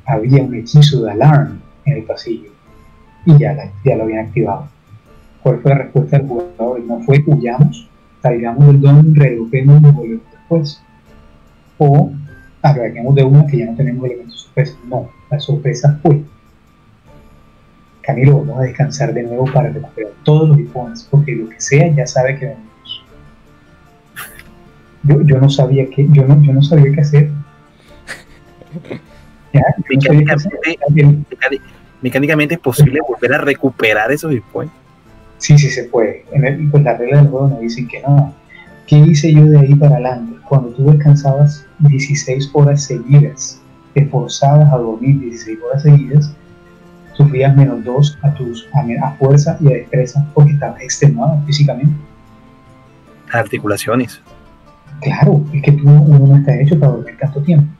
Había un hechizo de alarm en el pasillo y ya lo habían activado. ¿Cuál fue la respuesta del jugador? No fue huyamos, salgamos del don, regrupemos y volvemos después, o agreguemos de una que ya no tenemos elementos sorpresa. No, la sorpresa fue Camilo, vamos a descansar de nuevo para recuperar todos los hit points, porque lo que sea ya sabe que venimos. Yo no sabía qué hacer. Ya, mecánicamente es posible volver a recuperar esos hit points. Sí se puede. Pues la regla del juego nos dicen que no. ¿Qué hice yo de ahí para adelante? Cuando tú descansabas 16 horas seguidas, te forzabas a dormir 16 horas seguidas, sufrías -2 a fuerza y a destreza porque estabas extenuado físicamente. Articulaciones. Claro, es que uno no está hecho para dormir tanto tiempo.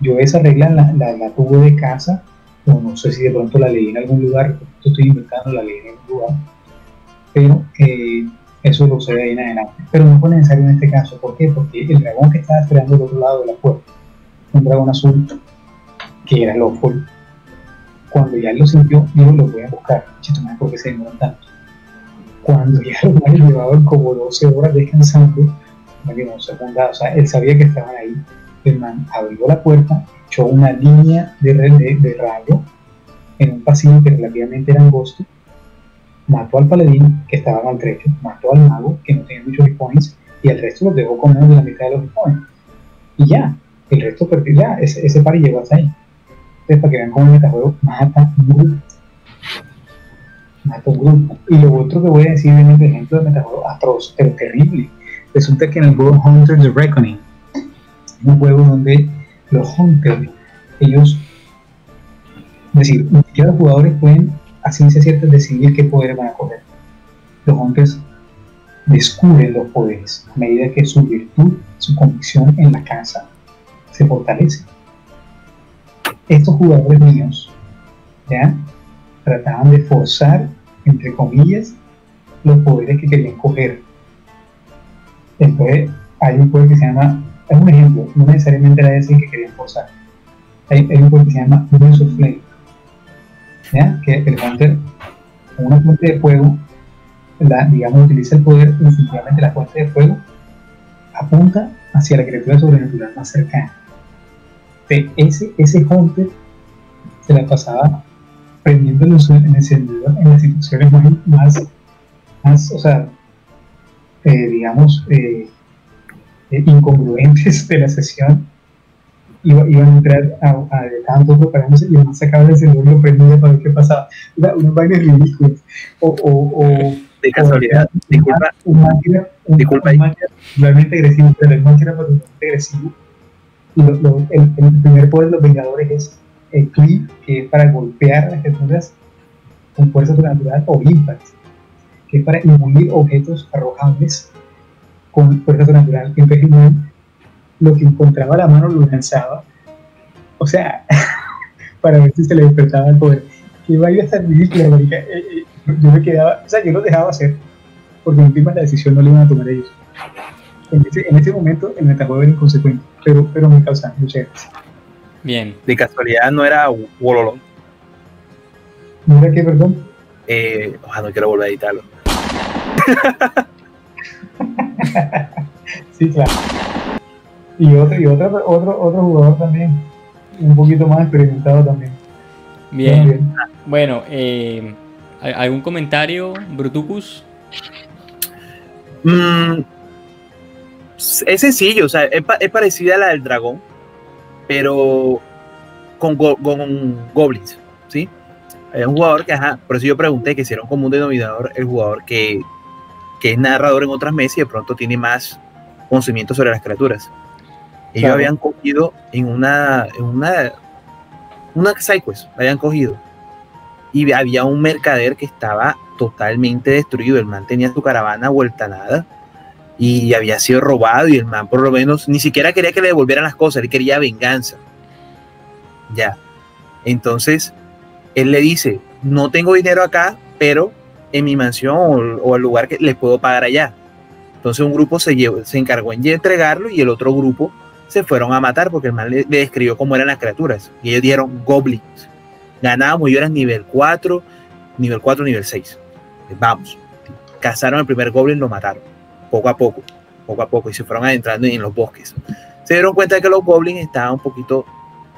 Yo esa regla la tuve de casa, o no sé si de pronto la leí en algún lugar, estoy inventando, la leí en algún lugar, pero eso lo usé de ahí en adelante. Pero no fue necesario en este caso. ¿Por qué? Porque el dragón que estaba esperando al otro lado de la puerta, un dragón azul, que era Lawful, cuando ya lo sintió, dijo, lo voy a buscar. Chito, ¿por qué se demoran tanto? Cuando ya los manes llevaban como 12 horas descansando, no segunda, o sea, él sabía que estaban ahí. El man abrió la puerta, echó una línea de rayo en un pasillo que relativamente era angosto, mató al paladín que estaba maltrecho, mató al mago que no tenía muchos hit points y el resto los dejó con menos de la mitad de los hit points. Y ya, el resto perdió, ya, ese pari llegó hasta ahí. Entonces, para que vean cómo el metajuego mata muy mata un grupo. Y lo otro que voy a decir viene de ejemplo de metajuego atroz, pero terrible. Resulta que en el juego Hunter's Reckoning, un juego donde los Hunters, ellos, es decir, ni siquiera los jugadores pueden a ciencia cierta decidir qué poderes van a coger. Los Hunters descubren los poderes a medida que su virtud, su convicción en la casa se fortalece. Estos jugadores míos ya trataban de forzar, entre comillas, los poderes que querían coger. Entonces hay un poder que se llama, es un ejemplo, no necesariamente era ese que querían forzar. Hay un poder que se llama Burst of Flame, ¿ya? Que el Hunter con una fuente de fuego, digamos, utiliza el poder, definitivamente la fuente de fuego apunta hacia la criatura sobrenatural más cercana. Ese Hunter se la pasaba prendiendo el encendedor en las situaciones más o sea, digamos, incongruentes de la sesión. Iban a entrar estaban todos preparándose y además sacaba el encendedor y lo prendía para ver qué pasaba. Unas vainas ridículas. De casualidad, disculpa. Disculpa. Realmente agresivo, pero el monje era particularmente agresivo. Y el primer poder de los Vengadores es el Cleave, que es para golpear a las criaturas con fuerza sobrenatural, o Impact, que es para imbuir objetos arrojables con fuerza sobrenatural. Entonces, lo que encontraba a la mano lo lanzaba, o sea, para ver si se le despertaba el poder. Que iba a ir a estar ridícula, marica. Yo me quedaba, o sea, yo lo dejaba hacer, porque en última la decisión no le iban a tomar ellos. En ese momento el metajuego era inconsecuente, pero me causa mucha gracia. Bien. De casualidad no era Wololo. ¿No era qué, perdón? No quiero volver a editarlo. Sí, claro. Y otro jugador también, un poquito más experimentado también. Bien. Bueno, ¿algún comentario, Brutucus? Es sencillo, o sea, es parecida a la del dragón, pero con goblins, ¿sí? Hay un jugador que, por eso yo pregunté que si era un común denominador el jugador que es narrador en otras mesas y de pronto tiene más conocimiento sobre las criaturas. Ellos habían cogido en una sidequest, habían cogido, y había un mercader que estaba totalmente destruido. El man tenía su caravana vuelta a nada y había sido robado, y el man por lo menos ni siquiera quería que le devolvieran las cosas, él quería venganza. Ya. Entonces él le dice: no tengo dinero acá, pero en mi mansión o el lugar que les puedo pagar allá. Entonces un grupo se encargó en entregarlo, y el otro grupo se fueron a matar porque el man le describió cómo eran las criaturas, y ellos dieron goblins. Ganábamos, yo era nivel 4, nivel 6. Vamos, cazaron al primer goblin, lo mataron poco a poco, y se fueron adentrando en los bosques. Se dieron cuenta de que los goblins estaban un poquito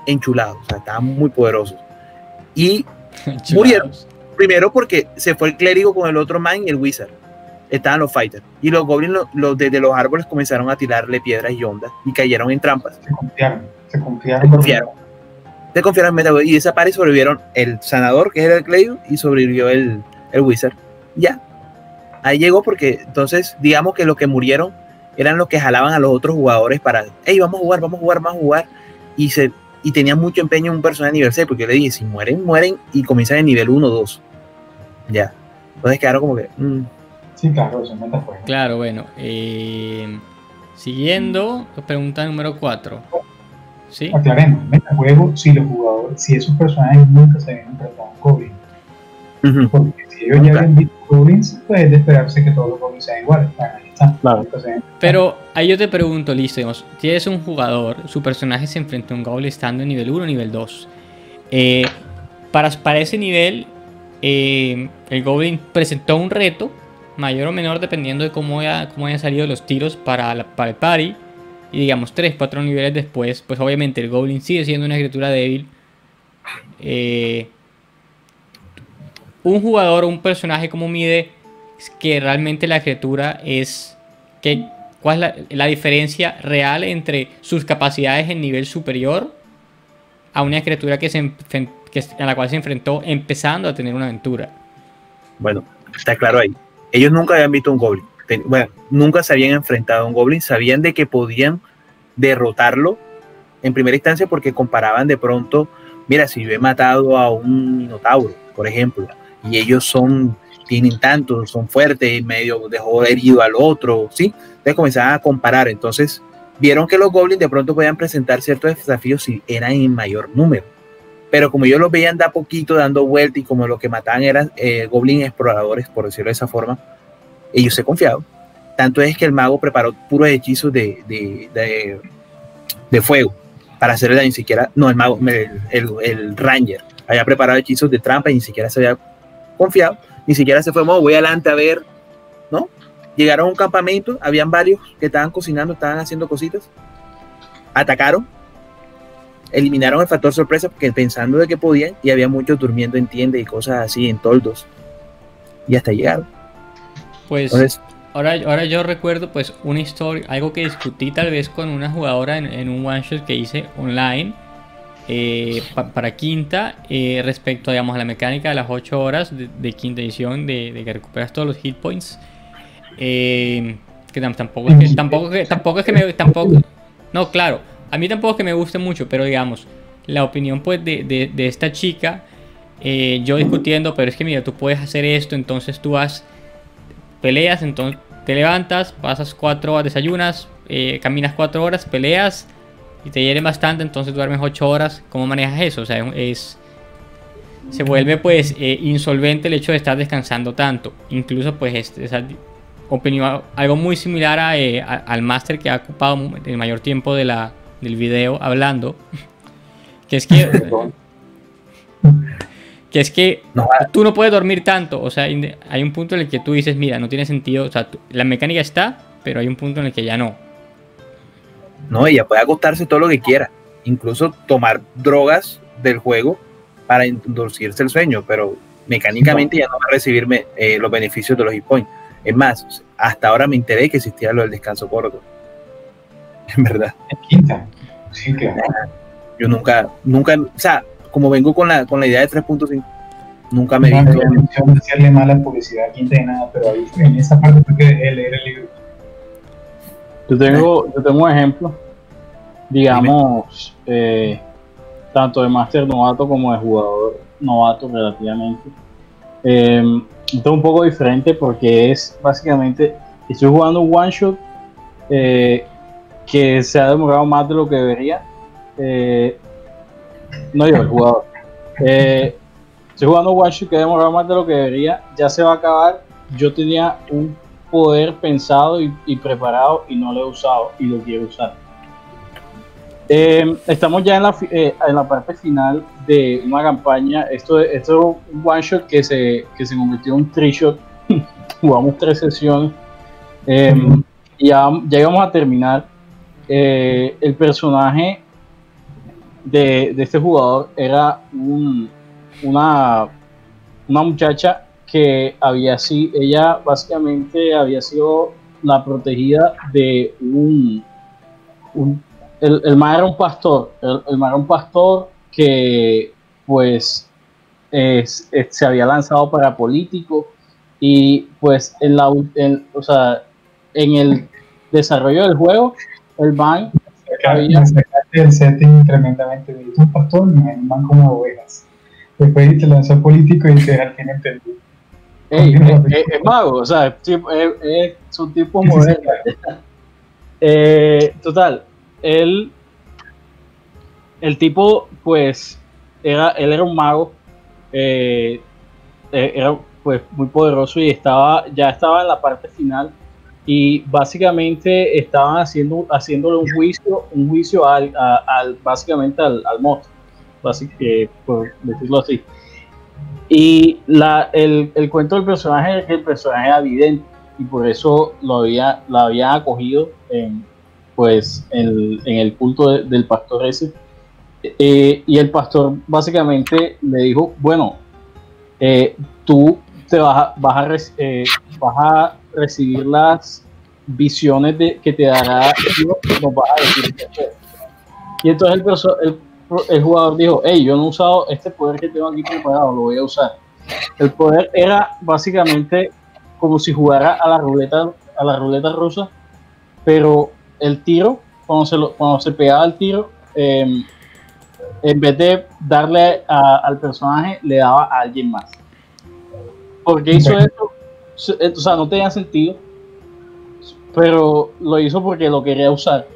enchulados, o sea, estaban muy poderosos, y murieron. Primero porque se fue el clérigo con el otro man y el wizard. Estaban los fighters, y los goblins desde los árboles comenzaron a tirarle piedras y ondas y cayeron en trampas. Se confiaron en Metajuego, y de esa pared sobrevivieron el sanador, que era el clérigo, y sobrevivió el wizard. Ya, ahí llegó, porque entonces digamos que los que murieron eran los que jalaban a los otros jugadores para, hey, vamos a jugar, y tenían mucho empeño en un personaje de nivel 6, porque yo le dije, si mueren, y comienzan en nivel 1 o 2. Ya, entonces quedaron como que sí, claro, eso es metajuego. Claro, bueno. Siguiendo, pregunta número 4. ¿Sí? Aclaremos, metajuego si esos personajes nunca se habían enfrentado a un goblin. Porque si ellos ya habían visto goblins, pues es de esperarse que todos los goblins sean iguales. Ahí está. Claro. Pero ahí yo te pregunto, listo, digamos, tienes un jugador, su personaje se enfrenta a un goblin estando en nivel 1 o nivel 2. Para ese nivel, el goblin presentó un reto, mayor o menor dependiendo de cómo hayan salido los tiros para el party. Y digamos 3-4 niveles después, pues obviamente el goblin sigue siendo una criatura débil. Un jugador o un personaje, ¿cómo mide que realmente la criatura es? ¿Cuál es la diferencia real entre sus capacidades en nivel superior a una criatura a la cual se enfrentó empezando a tener una aventura? Bueno, está claro ahí. Ellos nunca habían visto un goblin. Bueno, nunca se habían enfrentado a un goblin. Sabían de que podían derrotarlo en primera instancia porque comparaban de pronto, mira, si yo he matado a un minotauro, por ejemplo, y ellos tienen tanto, son fuertes, y medio dejó herido al otro, ¿sí? Entonces comenzaban a comparar. Entonces vieron que los goblins de pronto podían presentar ciertos desafíos si eran en mayor número. Pero como ellos los veían de a poquito dando vuelta y como lo que mataban eran goblins exploradores, por decirlo de esa forma, ellos se confiaban. Tanto es que el mago preparó puros hechizos de fuego para hacerle ni siquiera, no, el mago, el ranger había preparado hechizos de trampa y ni siquiera se había confiado, ni siquiera se fue, voy adelante a ver, ¿no? Llegaron a un campamento, habían varios que estaban cocinando, estaban haciendo cositas, atacaron, eliminaron el factor sorpresa porque pensando de que podían, y había muchos durmiendo en tiendas y cosas así, en toldos, y hasta llegaron. Pues entonces, ahora yo recuerdo pues una historia, algo que discutí tal vez con una jugadora en un one shot que hice online para quinta, respecto digamos a la mecánica de las 8 horas de quinta edición, de que recuperas todos los hit points, que tampoco es que me no, claro, a mí tampoco es que me guste mucho, pero digamos la opinión pues de esta chica, yo discutiendo, pero es que mira, tú puedes hacer esto, entonces tú peleas, entonces te levantas, pasas 4 horas, desayunas, caminas 4 horas, peleas y te hieren bastante, entonces duermes 8 horas. ¿Cómo manejas eso? O sea, se vuelve pues insolvente el hecho de estar descansando tanto. Incluso pues esa opinión, algo muy similar al máster que ha ocupado el mayor tiempo del video hablando, que es que tú no puedes dormir tanto. O sea, hay un punto en el que tú dices, mira, no tiene sentido, o sea, la mecánica está, pero hay un punto en el que ya no. No, ella puede acostarse todo lo que quiera, incluso tomar drogas del juego para inducirse el sueño, pero mecánicamente ya no va a recibir los beneficios de los hit points. Es más, hasta ahora me enteré que existía lo del descanso corto. En verdad. En quinta. Sí, claro. Yo nunca, o sea, como vengo con la idea de 3.5, nunca me he visto. No hacerle mala publicidad a quinta de nada, pero ahí en esa parte fue que él era el libro. Yo tengo un ejemplo, digamos, tanto de máster novato como de jugador novato relativamente. Esto es un poco diferente porque es básicamente, estoy jugando un one shot que se ha demorado más de lo que debería. No yo, el jugador. Estoy jugando un one shot que ha demorado más de lo que debería, ya se va a acabar. Yo tenía un poder pensado y preparado y no lo he usado y lo quiero usar. Estamos ya en la parte final de una campaña. Esto es un one shot que se convirtió en un 3-shot. Jugamos 3 sesiones. Ya íbamos a terminar. El personaje de este jugador era una muchacha que ella básicamente había sido la protegida de el man era un pastor, el man era un pastor que pues se había lanzado para político y pues en el desarrollo del juego el man sacaste el setting tremendamente bien. Un pastor, el man como ovejas. Después te lanzó político y te al fin entendí. Es mago, o sea, es un tipo moderno. Total, el tipo, pues, él era un mago, era pues muy poderoso y ya estaba en la parte final y básicamente estaban haciéndole un juicio básicamente al monstruo, por decirlo así. Y el cuento del personaje es que el personaje era vidente y por eso lo había acogido en el culto del pastor ese. Y el pastor básicamente le dijo, bueno, tú te vas a recibir las visiones que te dará Dios, nos vas a decir qué hacer. Y entonces el jugador dijo, hey, yo no he usado este poder que tengo aquí preparado, lo voy a usar. El poder era básicamente como si jugara a la ruleta rusa, pero el tiro, cuando se pegaba el tiro, en vez de darle al personaje, le daba a alguien más. ¿Por qué hizo eso? O sea, no tenía sentido, pero lo hizo porque lo quería usar.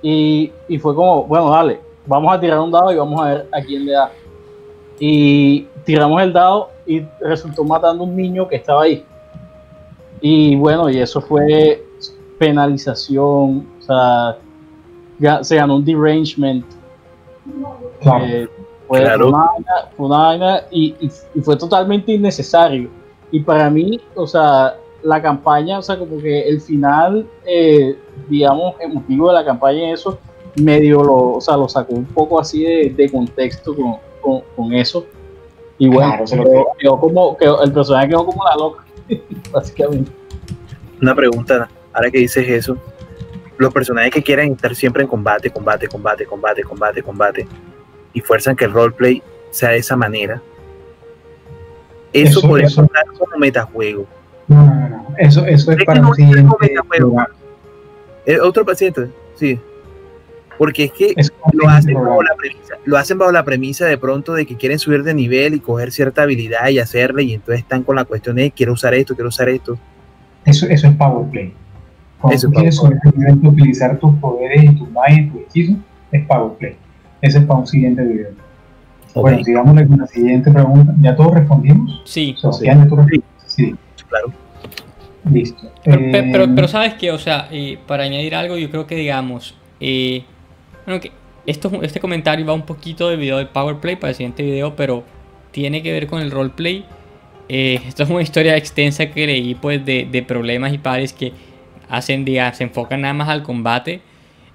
Y fue como, bueno, dale, vamos a tirar un dado y vamos a ver a quién le da. Y tiramos el dado y resultó matando a un niño que estaba ahí. Y bueno, y eso fue penalización, o sea, se ganó un derangement. Claro. Fue una vaina y fue totalmente innecesario. Y para mí, o sea, la campaña, o sea, como que el final, digamos, emotivo de la campaña, eso medio lo sacó un poco así de contexto con eso. Y bueno, claro, el personaje quedó como la loca, básicamente. Una pregunta, ahora que dices eso, los personajes que quieren estar siempre en combate, y fuerzan que el roleplay sea de esa manera, eso podría contar como metajuego. No. Eso es para un siguiente lugar. Otro paciente, sí. Porque es que lo hacen bajo la premisa de pronto de que quieren subir de nivel y coger cierta habilidad y hacerle, y entonces están con la cuestión de quiero usar esto. Eso es power play. Cuando tú quieres subir de nivel, utilizar tus poderes y tus magias y tus hechizos, es power play. Ese es para un siguiente video. Okay. Bueno, sigamos con la siguiente pregunta. ¿Ya todos respondimos? Sí. Sí. Claro. Listo. Pero sabes que, o sea, para añadir algo, yo creo que digamos, bueno, que este comentario va un poquito del video de Powerplay para el siguiente video, pero tiene que ver con el roleplay. Esto es una historia extensa que leí, pues, de problemas y pares que se enfocan nada más al combate.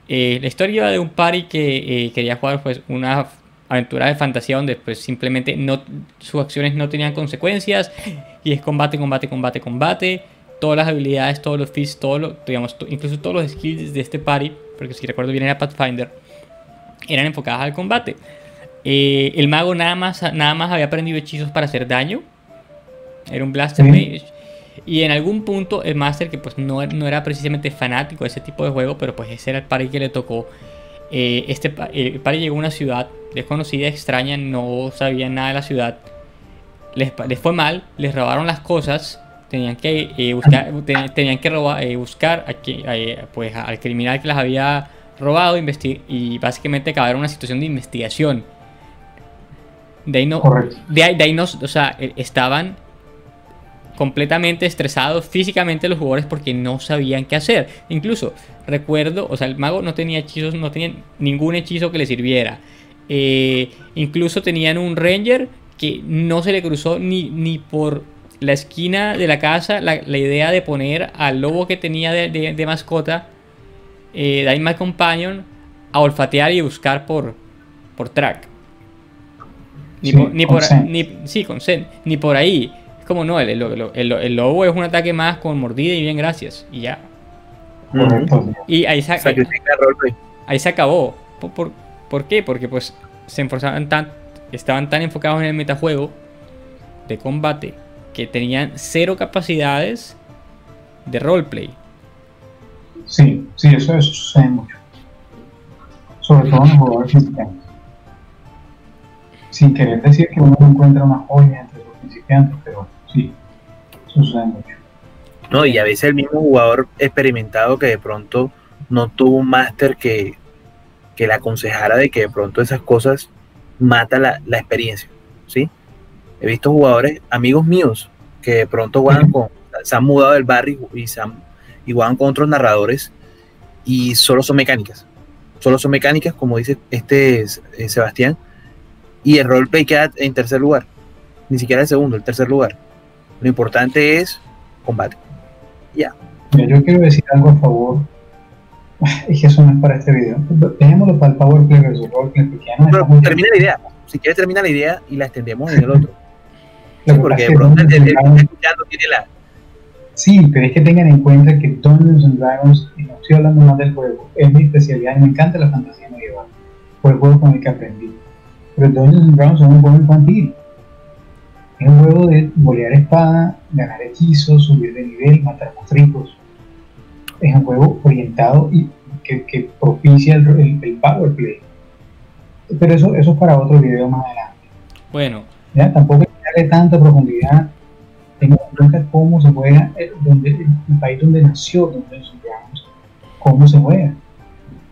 La historia iba de un party que quería jugar, pues, una aventura de fantasía donde, pues, simplemente sus acciones no tenían consecuencias y es combate. Todas las habilidades, todos los feats, incluso todos los skills de este party, porque si recuerdo bien era Pathfinder, eran enfocadas al combate. El mago nada más había aprendido hechizos para hacer daño. Era un Blaster Mage. Y en algún punto el Master, que pues no era precisamente fanático de ese tipo de juego, pero pues ese era el party que le tocó. El party llegó a una ciudad desconocida, extraña, no sabían nada de la ciudad. Les fue mal, les robaron las cosas. Tenían que buscar pues, al criminal que las había robado y básicamente acabar una situación de investigación. De ahí o sea, estaban completamente estresados físicamente los jugadores porque no sabían qué hacer. Incluso recuerdo, o sea, el mago no tenía hechizos, no tenía ningún hechizo que le sirviera. Incluso tenían un ranger que no se le cruzó ni por la esquina de la casa la idea de poner al lobo que tenía de mascota, Dine My Companion, a olfatear y buscar por track. Ni por ahí. Es como no, el lobo es un ataque más con mordida y bien, gracias. Y ya. Y ahí se acabó. ¿Por qué? Porque pues estaban tan enfocados en el metajuego de combate que tenían cero capacidades de roleplay. Sí, eso sucede mucho. Sobre todo en los jugadores principiantes. Sin querer decir que uno encuentra una joya entre los principiantes, pero sí, eso sucede mucho. No, y a veces el mismo jugador experimentado que de pronto no tuvo un máster que le aconsejara de que de pronto esas cosas mata la experiencia, ¿sí? He visto jugadores, amigos míos, que de pronto se han mudado del barrio y juegan con otros narradores y solo son mecánicas, como dice Sebastián, y el roleplay queda en tercer lugar, ni siquiera el segundo, el tercer lugar. Lo importante es combate. Ya. Yo quiero decir algo a favor. Es que eso no es para este video. Dejémoslo para el Powerplay versus Roleplay, porque ya no. Pero termina la idea. Si quieres, termina la idea y la extendemos en el otro. Sí, porque de pronto el que está escuchando tiene la. Sí, pero es que tengan en cuenta que Dungeons and Dragons, y no estoy hablando más del juego, es mi especialidad y me encanta la fantasía medieval. Fue el juego con el que aprendí. Pero Dungeons and Dragons es un juego infantil. Es un juego de bolear espada, ganar hechizos, subir de nivel, matar monstruos. Es un juego orientado y que propicia el power play. Pero eso es para otro video más adelante. Bueno, ¿Ya? Tampoco hay que darle tanta profundidad. Tengo en cuenta cómo se juega, el país donde nació, donde nos jugamos, cómo se juega.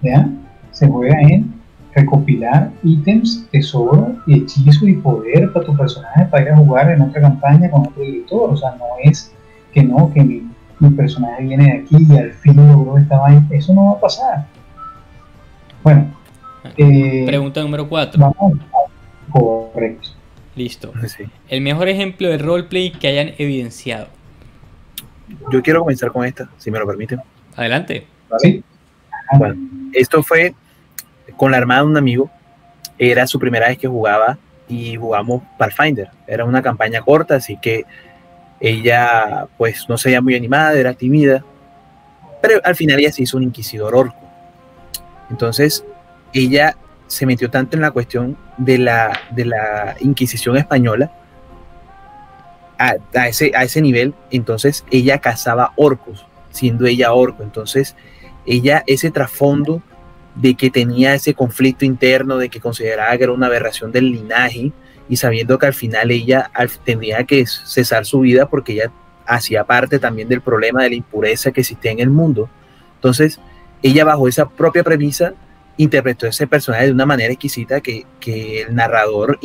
¿Ya? Se juega en recopilar ítems, tesoro y hechizo y poder para tu personaje para ir a jugar en otra campaña con otro director. O sea, no es que mi personaje viene de aquí y al fin logró esta vaina. Eso no va a pasar. Bueno, pregunta número 4. vamos. Correcto. Listo. Sí. El mejor ejemplo de roleplay que hayan evidenciado. Yo quiero comenzar con esta, si me lo permiten. Adelante. ¿Sí? Bueno, esto fue con la hermana de un amigo. Era su primera vez que jugaba y jugamos Pathfinder. Era una campaña corta, así que ella pues no se veía muy animada, era tímida, pero al final ella se hizo un inquisidor orco. Entonces ella se metió tanto en la cuestión de la Inquisición española a ese nivel. Entonces ella cazaba orcos, siendo ella orco. Entonces ella, ese trasfondo de que tenía ese conflicto interno, de que consideraba que era una aberración del linaje, y sabiendo que al final ella tendría que cesar su vida porque ella hacía parte también del problema de la impureza que existía en el mundo. Entonces ella, bajo esa propia premisa, interpretó ese personaje de una manera exquisita, que el narrador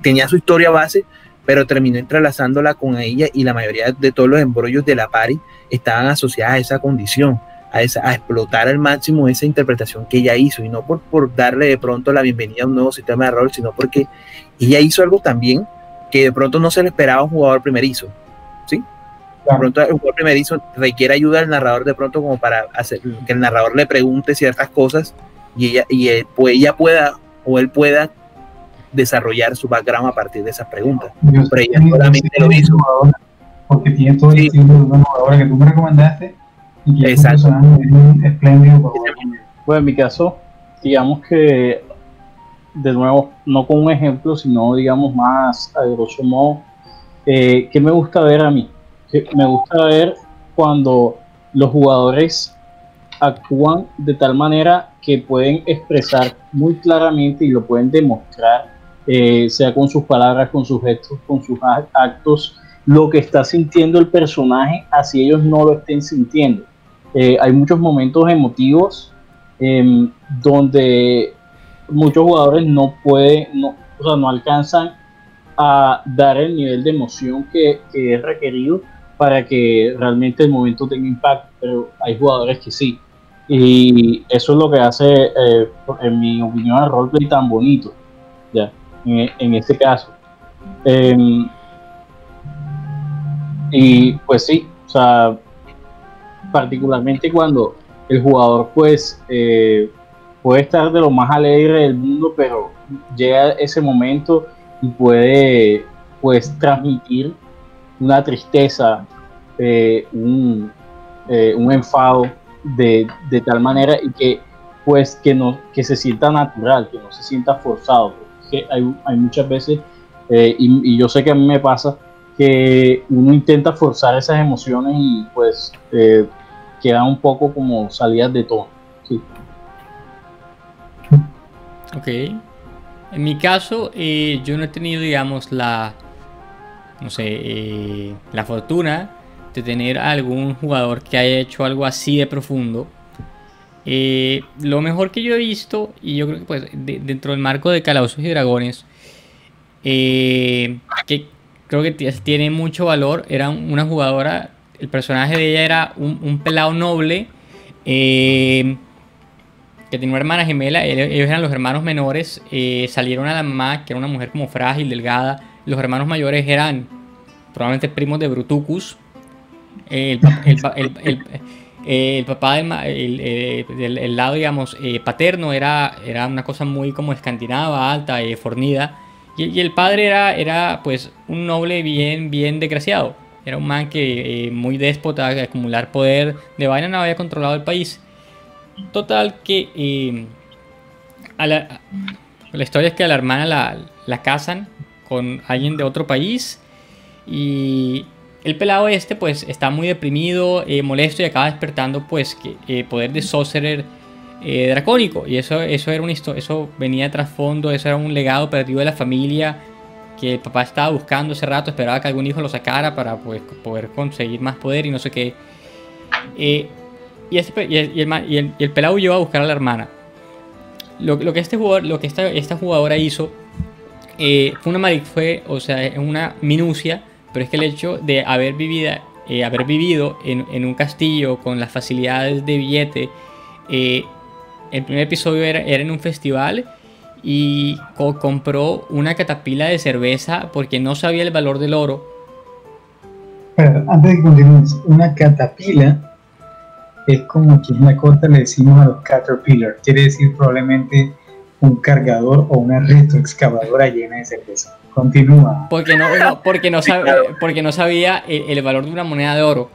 tenía su historia base, pero terminó entrelazándola con ella, y la mayoría de todos los embrollos de la party estaban asociados a esa condición, a explotar al máximo esa interpretación que ella hizo, y no por darle de pronto la bienvenida a un nuevo sistema de rol, sino porque ella hizo algo también que de pronto no se le esperaba a un jugador primerizo, ¿sí? De pronto el jugador primerizo requiere ayuda del narrador, de pronto, como para hacer que el narrador le pregunte ciertas cosas, y ella pueda, o él pueda, desarrollar su background a partir de esas preguntas. Pero ella solamente lo hizo porque tiene todo el estilo de una jugadora que tú me recomendaste, y que es un personaje espléndido para jugar. Bueno, en mi caso, digamos que, de nuevo, no con un ejemplo, sino, digamos, más a grosso modo, ¿qué me gusta ver a mí? Me gusta ver cuando los jugadores actúan de tal manera que pueden expresar muy claramente, y lo pueden demostrar, sea con sus palabras, con sus gestos, con sus actos, lo que está sintiendo el personaje, así ellos no lo estén sintiendo. Hay muchos momentos emotivos donde muchos jugadores no alcanzan a dar el nivel de emoción que es requerido para que realmente el momento tenga impacto, pero hay jugadores que sí, y eso es lo que hace, en mi opinión, el roleplay tan bonito, ya, en este caso. Y pues sí, o sea, particularmente cuando el jugador pues puede estar de lo más alegre del mundo, pero llega ese momento y puede pues transmitir una tristeza, un enfado de tal manera, y que se sienta natural, que no se sienta forzado, porque hay muchas veces, y yo sé que a mí me pasa, que uno intenta forzar esas emociones y pues queda un poco como salidas de tono. Sí. Ok. En mi caso, yo no he tenido, digamos, la fortuna de tener algún jugador que haya hecho algo así de profundo. Lo mejor que yo he visto, y yo creo que pues dentro del marco de Calabozos y Dragones, que creo que tiene mucho valor, era una jugadora, el personaje de ella era un pelado noble, que tenía una hermana gemela. Ellos eran los hermanos menores, salieron a la mamá, que era una mujer como frágil, delgada. Los hermanos mayores eran probablemente primos de Brutucus. El papá del lado, digamos, paterno era una cosa muy como escandinava, alta, fornida. Y el padre era pues un noble bien desgraciado. Era un man que muy déspota, de acumular poder de vaina, no había controlado el país. Total que la historia es que a la hermana la casan con alguien de otro país. Y el pelado este pues está muy deprimido, molesto, y acaba despertando pues que poder de sorcerer dracónico. Y eso era una historia, eso venía de trasfondo, eso era un legado perdido de la familia que el papá estaba buscando hace rato, esperaba que algún hijo lo sacara para pues poder conseguir más poder y no sé qué. Y el pelado lleva a buscar a la hermana. Lo que esta jugadora hizo fue una minucia, pero es que el hecho de haber vivido en un castillo con las facilidades de billete. El primer episodio era en un festival y compró una catapila de cerveza porque no sabía el valor del oro. Pero antes de que continúes, una catapila es como aquí en la costa le decimos a los caterpillar, quiere decir probablemente un cargador o una retroexcavadora llena de cerveza. Continúa. Porque no sabía el valor de una moneda de oro.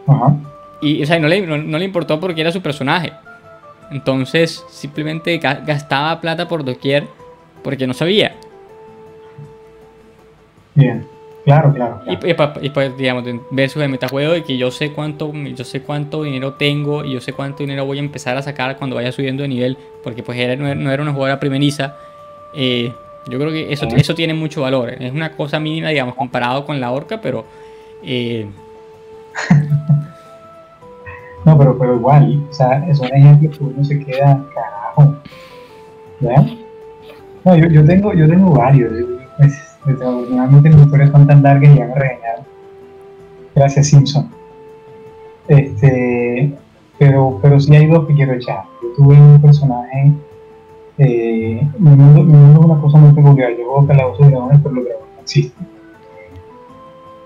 Ajá. Y no le importó porque era su personaje. Entonces simplemente gastaba plata por doquier porque no sabía. Bien, claro. Y pues digamos, versus el metajuego de que yo sé cuánto dinero tengo y yo sé cuánto dinero voy a empezar a sacar cuando vaya subiendo de nivel, porque pues no era una jugadora primeriza. Yo creo que eso tiene mucho valor. Es una cosa mínima, digamos, comparado con la orca, pero no, pero igual, o sea, son ejemplos que uno se queda, carajo, ¿verdad? No, yo tengo varios, desafortunadamente mis historias son tan largas y ya me regañaron. Gracias, Simpson. Pero sí hay dos que quiero echar. Yo tuve un personaje, mi mundo es una cosa muy peculiar. Yo juego Calabozos y Dragones, pero los dragones no existen.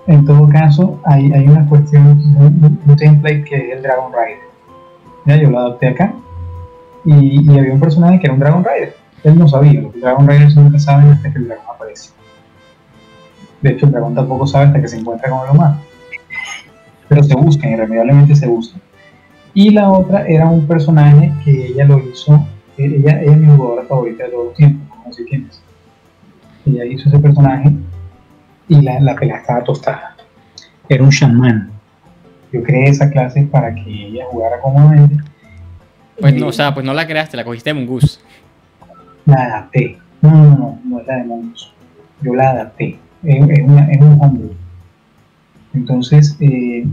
En todo caso, hay una cuestión, un template que es el Dragon Rider. Ya, yo lo adopté acá y había un personaje que era un Dragon Rider. Él no sabía, los Dragon Riders nunca saben hasta que el dragón aparece. De hecho, el dragón tampoco sabe hasta que se encuentra con el humano. Pero se buscan, irremediablemente se buscan. Y la otra era un personaje que ella lo hizo, ella es mi jugadora favorita de todos los tiempos, no sé quién es. Ella hizo ese personaje y la pelada estaba tostada. Era un chamán. Yo creé esa clase para que ella jugara cómodamente. Pues no, pues no la creaste, la cogiste de Mongoose. La adapté. No es la de Mongoose. Yo la adapté. Es un hombre. Entonces, ella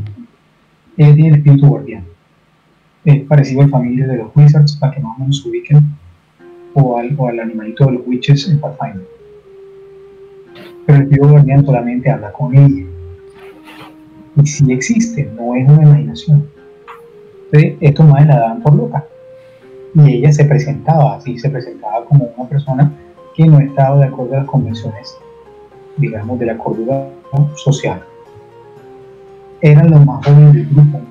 tiene el espíritu guardián. Es parecido al familiar de los Wizards, para que más o menos se ubiquen, o al animalito de los Witches en Pathfinder. Pero el espíritu guardián solamente habla con ella. Y sí existe, no es una imaginación. Entonces, esto más la daban por loca. Y ella se presentaba como una persona que no estaba de acuerdo a las convenciones, digamos, de la cordura social. Eran los más jóvenes del grupo.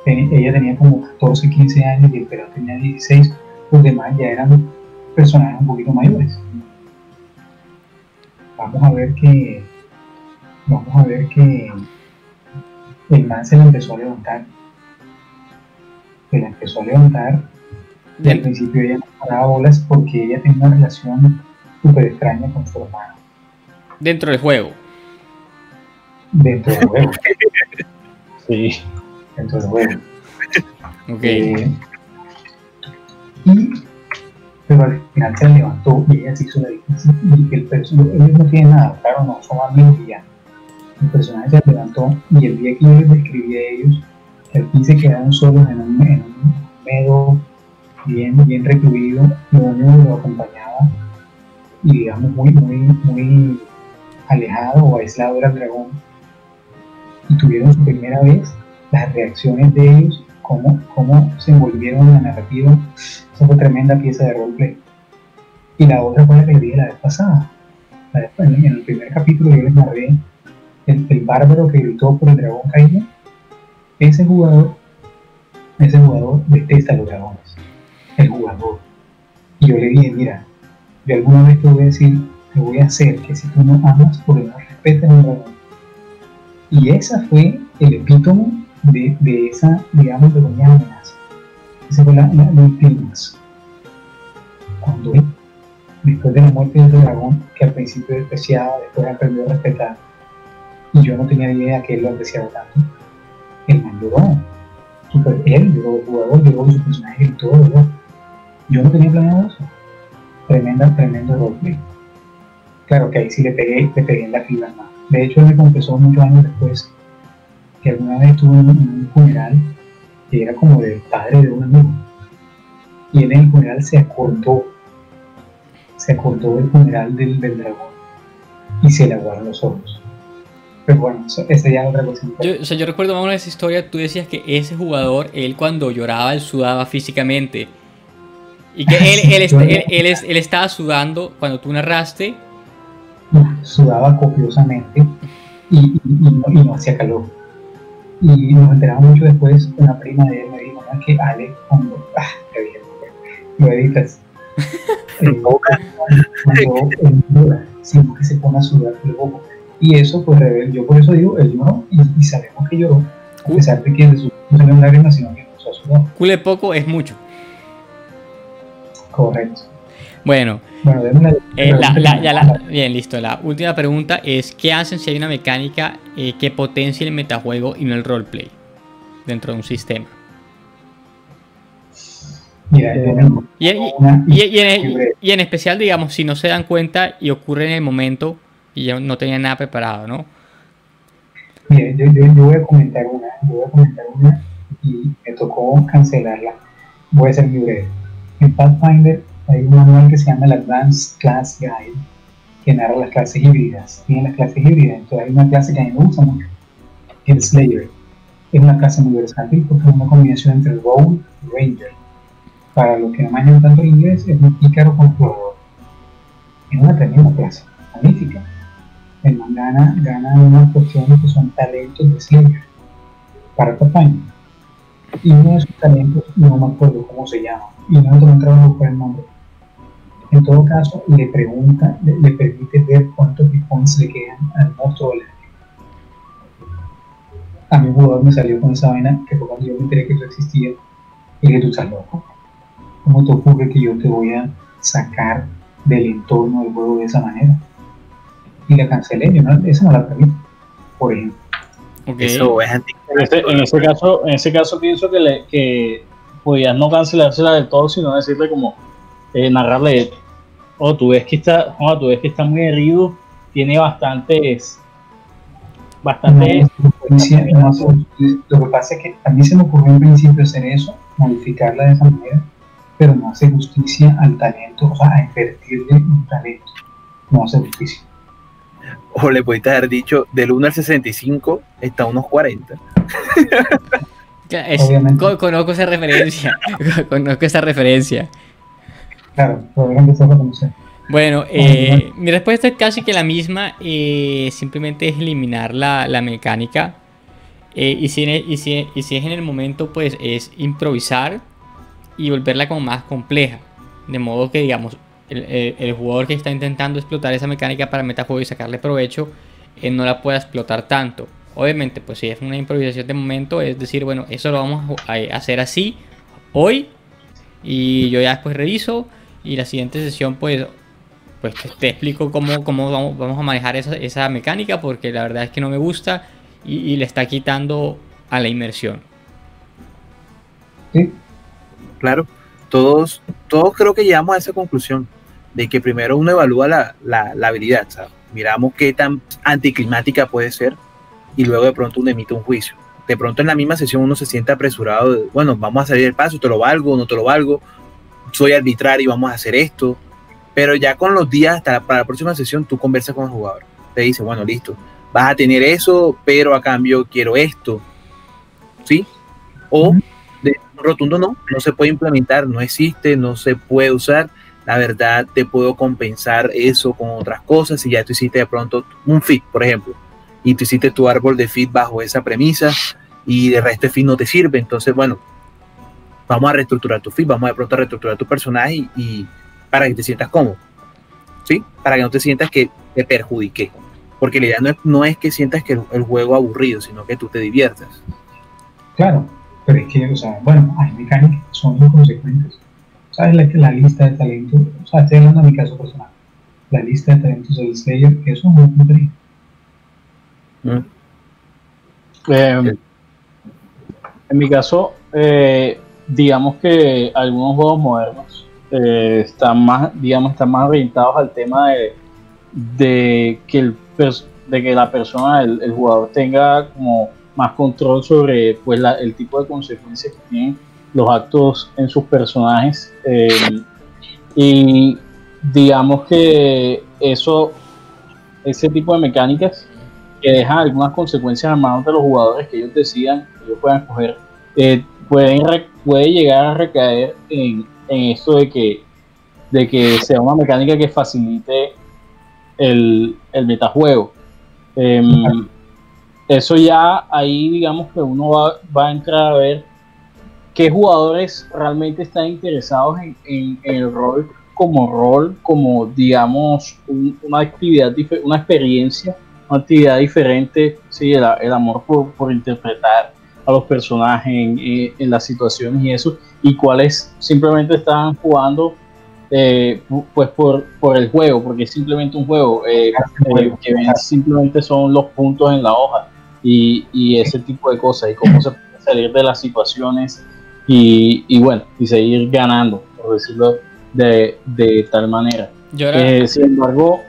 Ella tenía como 14, 15 años y el pelado tenía 16. Los demás ya eran personajes un poquito mayores. Vamos a ver que el man se la empezó a levantar. Y al principio ella no paraba bolas porque ella tenía una relación súper extraña con su hermano. Dentro del juego. Sí, dentro del juego. Ok. Pero al final se levantó y ella se hizo la difícil y ellos no tienen nada, claro, no son amigos y ya. El personaje se levantó y el día que yo les describí a ellos, que al fin se quedaron solos en un medo bien recluido, y uno lo acompañaba y digamos muy alejado o aislado era el dragón, y tuvieron su primera vez las reacciones de ellos, cómo se envolvieron en la narrativa. Esa fue tremenda pieza de roleplay. Y la otra fue la que les dije la vez pasada. En el primer capítulo yo les narré el bárbaro que gritó por el dragón caído. Ese jugador detesta a los dragones. El jugador. Y yo le dije, mira, yo alguna vez te voy a decir, te voy a hacer que si tú no amas, por lo menos respetes a un dragón. Y esa fue el epítome de esa, digamos, de doña amenaza. Esa fue la clímax. Cuando él después de la muerte de ese dragón, que al principio despreciaba, después aprendió a respetar, y yo no tenía ni idea que él lo apreciaba tanto, el man lloró. Él lloró, el jugador lloró, su personaje gritó, lloró. Yo no tenía planeado eso. Tremendo roleplay. Claro que ahí sí le pegué en la fibra más. De hecho, él me confesó muchos años después que alguna vez estuvo en un funeral que era como del padre de un amigo. Y él en el funeral se acordó del funeral del dragón y se le aguaron los ojos. Pero bueno, esa ya es otra cosa. Yo recuerdo más o menos esa historia. Tú decías que ese jugador, él cuando lloraba, él sudaba físicamente. Y que él estaba sudando cuando tú narraste. Sudaba copiosamente y no hacía calor. Y nos enteramos mucho después, una prima de él me dijo que Ale, cuando lo editas, cuando llora, sino que se pone a sudar el ojo. Y eso, pues, yo por eso digo, él lloró y sabemos que lloró, a pesar de que de su no salió lágrimas, sino que empezó a sudar. Cule poco es mucho. Correcto. Bueno, bien, listo. La última pregunta es: ¿qué hacen si hay una mecánica que potencie el metajuego y no el roleplay dentro de un sistema? Mira, y en especial, digamos, si no se dan cuenta y ocurre en el momento y yo no tenía nada preparado, ¿no? Mira, yo voy a comentar una y me tocó cancelarla. Voy a ser muy breve. En Pathfinder hay un manual que se llama el Advanced Class Guide, que narra las clases híbridas. Tiene las clases híbridas, entonces hay una clase que a mí me gusta mucho, el Slayer. Es una clase muy versátil porque es una combinación entre Rogue y Ranger. Para los que no manejan tanto el inglés, es un pícaro controlador. Es una tremenda clase, magnífica. El man gana unas cuestiones que son talentos de Slayer para Pathfinder. Y uno de sus talentos, no me acuerdo cómo se llama, y no me encontraba a buscar el nombre. En todo caso, le permite ver cuántos points le quedan al monstruo de la gente. A mi jugador me salió con esa vaina que fue cuando yo me enteré que eso existía. Y dije, tú estás loco. ¿Cómo te ocurre que yo te voy a sacar del entorno del juego de esa manera? Y la cancelé, esa no la permito, por ejemplo. Okay. Eso es en ese caso pienso que podías no cancelársela del todo, sino decirle como narrarle, tú ves que está muy herido, tiene bastantes lo que pasa es que a mí se me ocurrió en principio hacer eso, modificarla de esa manera, pero no hace justicia al talento, o sea, a invertirle un talento, no hace justicia. O le pudiste haber dicho, del 1 al 65 está a unos 40. Conozco esa referencia. Claro, probablemente se va a conocer. Bueno, mi respuesta es casi que la misma, simplemente es eliminar la mecánica. Y si es en el momento, pues es improvisar y volverla como más compleja. De modo que, digamos, el jugador que está intentando explotar esa mecánica para el metajuego y sacarle provecho, no la pueda explotar tanto. Obviamente, pues si es una improvisación de momento, es decir, bueno, eso lo vamos a hacer así hoy y yo ya después reviso y la siguiente sesión pues te explico cómo vamos a manejar esa mecánica, porque la verdad es que no me gusta y le está quitando a la inmersión. Sí, claro. Todos creo que llegamos a esa conclusión de que primero uno evalúa la habilidad, ¿sabes? Miramos qué tan anticlimática puede ser y luego de pronto uno emite un juicio. De pronto en la misma sesión uno se siente apresurado de, bueno, vamos a salir del paso, te lo valgo, no te lo valgo, soy arbitrario, vamos a hacer esto, pero ya con los días para la próxima sesión tú conversas con el jugador, te dice, bueno, listo, vas a tener eso, pero a cambio quiero esto, ¿sí? O de rotundo no se puede implementar, no existe, no se puede usar, la verdad te puedo compensar eso con otras cosas. Si ya tú hiciste de pronto un feed, por ejemplo, y tú hiciste tu árbol de feed bajo esa premisa y de resto de feed no te sirve, entonces bueno, vamos a reestructurar tu feed, vamos de pronto a reestructurar tu personaje y para que te sientas cómodo, ¿sí? Para que no te sientas que te perjudiqué, porque la idea no es que sientas que el juego aburrido, sino que tú te diviertas. Claro, pero es que, o sea, bueno, hay mecánicas que son inconsecuentes. ¿Sabes? La lista de talentos, o sea, estoy hablando de mi caso personal, la lista de talentos del Slayer, eso no lo tenía. En mi caso, digamos que algunos juegos modernos están más orientados al tema de que la persona, el jugador tenga como más control sobre pues el tipo de consecuencias que tienen los actos en sus personajes, y digamos que ese tipo de mecánicas que dejan algunas consecuencias a manos de los jugadores que ellos decidan, que ellos puedan escoger, puede llegar a recaer en esto de que sea una mecánica que facilite el metajuego. Eso ya ahí digamos que uno va a entrar a ver qué jugadores realmente están interesados en el rol, como digamos una experiencia, una actividad diferente, ¿sí? El amor por interpretar a los personajes en las situaciones y eso, y cuáles simplemente están jugando pues por el juego, porque es simplemente un juego, que simplemente son los puntos en la hoja y ese tipo de cosas, y cómo se puede salir de las situaciones y bueno, y seguir ganando, por decirlo de tal manera. Sin embargo,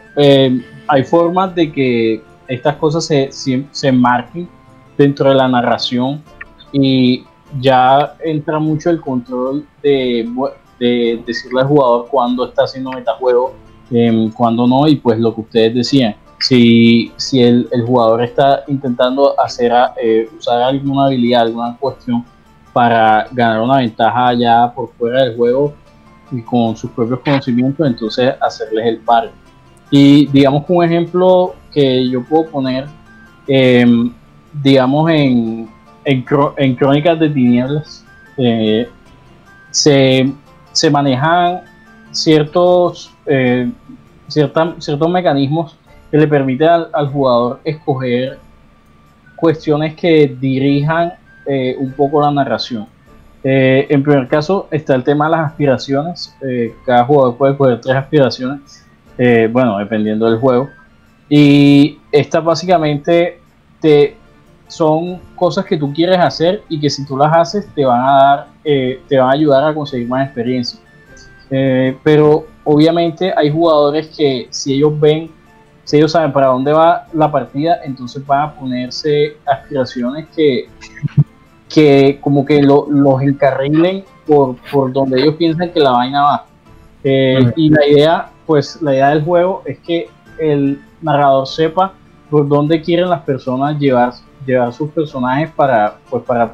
hay formas de que estas cosas se marquen dentro de la narración, y ya entra mucho el control de decirle al jugador cuándo está haciendo metajuego, cuándo no, y pues lo que ustedes decían, si el jugador está intentando usar alguna habilidad, alguna cuestión para ganar una ventaja ya por fuera del juego y con sus propios conocimientos, entonces hacerles el paro. Y digamos que un ejemplo que yo puedo poner, digamos en Crónicas de Tinieblas, se manejan ciertos mecanismos que le permiten al jugador escoger cuestiones que dirijan un poco la narración. En primer caso está el tema de las aspiraciones. Cada jugador puede coger 3 aspiraciones, bueno, dependiendo del juego, y estas básicamente son cosas que tú quieres hacer y que si tú las haces te van a ayudar a conseguir más experiencia, pero obviamente hay jugadores que si ellos saben para dónde va la partida, entonces van a ponerse aspiraciones que como que los encarrilen por donde ellos piensan que la vaina va. Y la idea del juego es que el narrador sepa por dónde quieren las personas llevar sus personajes para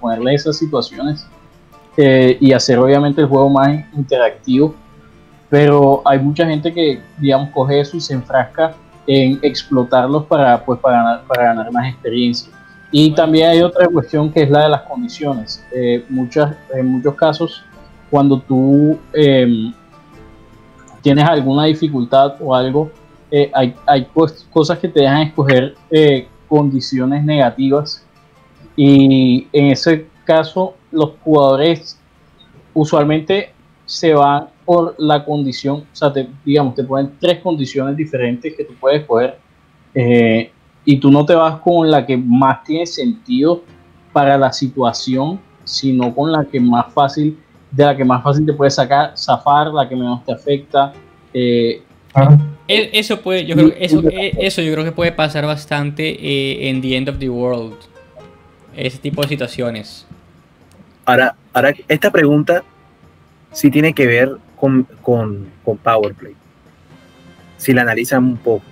ponerle esas situaciones, y hacer obviamente el juego más interactivo. Pero hay mucha gente que, digamos, coge eso y se enfrasca en explotarlos para ganar más experiencia. Y también hay otra cuestión que es la de las condiciones. En muchos casos, cuando tú tienes alguna dificultad o algo, hay cosas que te dejan escoger condiciones negativas, y en ese caso los jugadores usualmente se van por la condición, o sea, te ponen 3 condiciones diferentes que tú puedes escoger, y tú no te vas con la que más tiene sentido para la situación, sino con la que más fácil te puedes zafar, la que menos te afecta. Eso yo creo que puede pasar bastante en The End of the World, ese tipo de situaciones. Ahora esta pregunta sí tiene que ver con Powerplay, si la analizan un poco,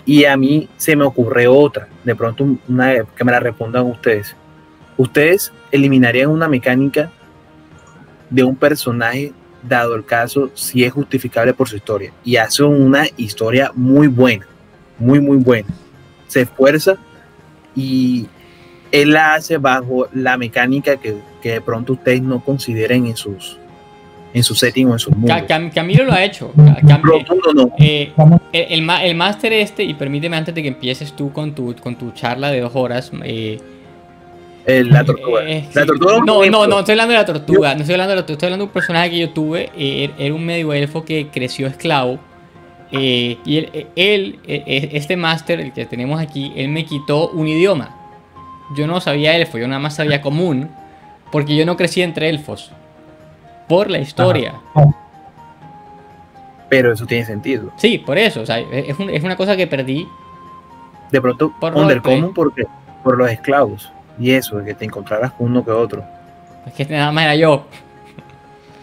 y a mí se me ocurre otra, de pronto que me la respondan ustedes eliminarían una mecánica de un personaje dado el caso si es justificable por su historia, y hace una historia muy buena, muy buena, se esfuerza y él la hace bajo la mecánica que de pronto ustedes no consideren en su setting o en sus mundos? Camilo lo ha hecho. No. El máster y permíteme antes de que empieces tú con tu charla de 2 horas, La tortuga. La tortuga. No estoy hablando de la tortuga. No estoy hablando de la tortuga. Estoy hablando de un personaje que yo tuve. Era un medio elfo que creció esclavo. Y este máster, el que tenemos aquí, él me quitó un idioma. Yo no sabía elfo, yo nada más sabía común. Porque yo no crecí entre elfos. Por la historia. Pero eso tiene sentido. Sí, por eso. O sea, es una cosa que perdí. De pronto, Por Undercommon por los esclavos. Y eso, de que te encontraras con uno que otro. Es que nada más era yo.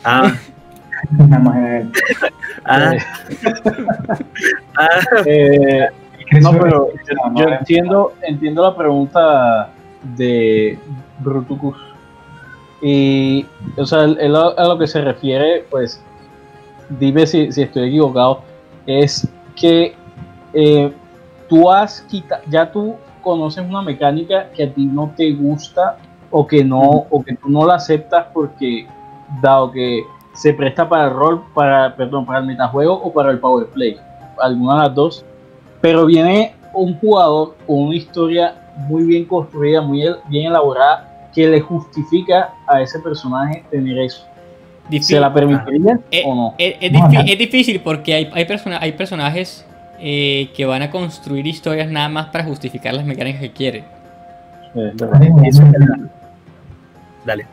Ah. Nada más era él. No, pero yo entiendo la pregunta de Brutucus. Y, o sea, él a lo que se refiere, pues, dime si estoy equivocado, es que ya tú conoces una mecánica que a ti no te gusta o que tú no la aceptas porque, dado que se presta para para el metajuego o para el power play, alguna de las dos, pero viene un jugador con una historia muy bien construida, muy bien elaborada, que le justifica a ese personaje tener eso. ¿Se la permitiría o no? Es difícil porque hay personajes que van a construir historias nada más para justificar las mecánicas que quieren. Dale.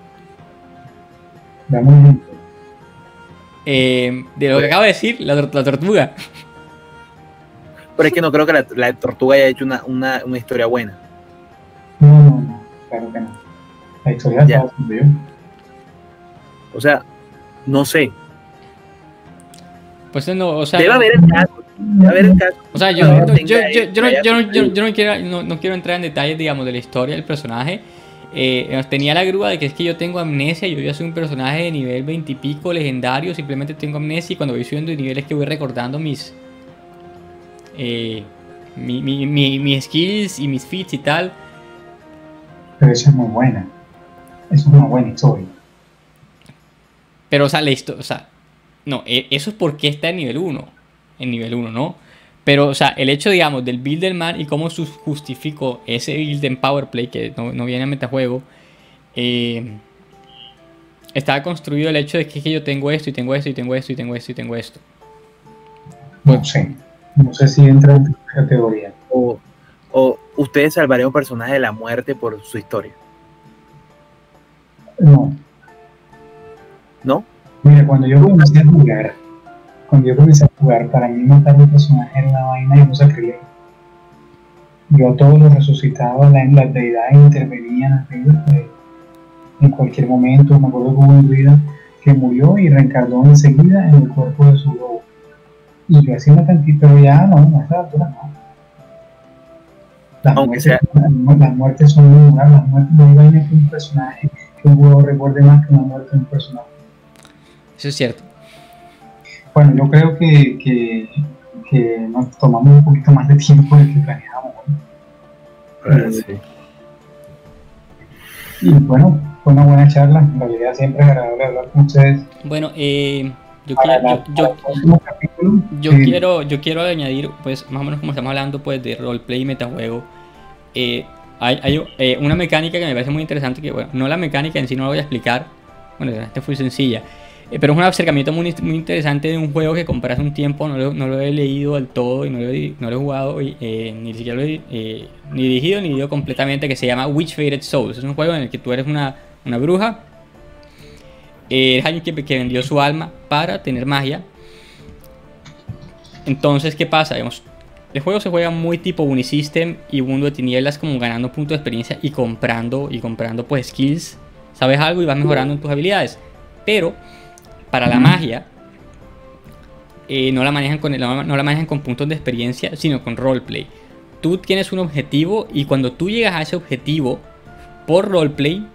De lo que acabo de decir, la tortuga. Pero es que no creo que la tortuga haya hecho una historia buena. No, claro que no. La historia está bastante bien. O sea, no sé. Pues no, o sea. Debe haber el caso. O sea, yo no quiero entrar en detalles, digamos, de la historia del personaje. Tenía la grúa de que es que yo tengo amnesia. Yo ya soy un personaje de nivel 20 y pico legendario. Simplemente tengo amnesia y cuando voy subiendo de niveles que voy recordando mis skills y mis feats y tal. Pero eso es muy buena. Es una buena historia. Pero, o sea, no, eso es porque está en nivel 1. En nivel 1, ¿no? Pero, o sea, el hecho, digamos, del build del man y cómo justifico ese build en Powerplay, que no viene a metajuego, estaba construido el hecho de que yo tengo esto, y tengo esto, y tengo esto, y tengo esto, y tengo esto. No sé si entra en tu categoría. O ustedes salvarían a un personaje de la muerte por su historia. ¿No? Mira, cuando yo comencé a jugar, para mí matar un personaje era una vaina y no se creía. Yo a todos los resucitaba, las deidades intervenían en cualquier momento. Me acuerdo que hubo un druida que murió y reencarnó enseguida en el cuerpo de su lobo. Y yo hacía una cantidad, pero ya no, a esa altura no. Las muertes son muy duras, las muertes no hay vaina que un personaje, que un jugador recuerde más que una muerte de un personaje. Eso es cierto. Bueno, yo creo que nos tomamos un poquito más de tiempo del que planeábamos. Sí. Y bueno, fue una buena charla. En realidad siempre es agradable hablar con ustedes. Bueno, yo quiero añadir, pues, más o menos como estamos hablando, pues, de roleplay y metajuego. Hay una mecánica que me parece muy interesante, que, bueno, no la mecánica en sí no la voy a explicar. Bueno, esta fue sencilla. Pero es un acercamiento muy interesante de un juego que compré hace un tiempo, no lo he leído del todo y no lo he jugado, ni siquiera lo he ni dirigido ni leído completamente, que se llama Witch Fated Souls. Es un juego en el que tú eres una bruja, eres alguien que vendió su alma para tener magia. Entonces, ¿qué pasa? Digamos, el juego se juega muy tipo Unisystem y Mundo de Tinieblas, como ganando puntos de experiencia y comprando pues skills. Sabes algo y vas mejorando en tus habilidades. Pero para la magia no la manejan con puntos de experiencia, sino con roleplay. Tú tienes un objetivo y cuando tú llegas a ese objetivo por roleplay,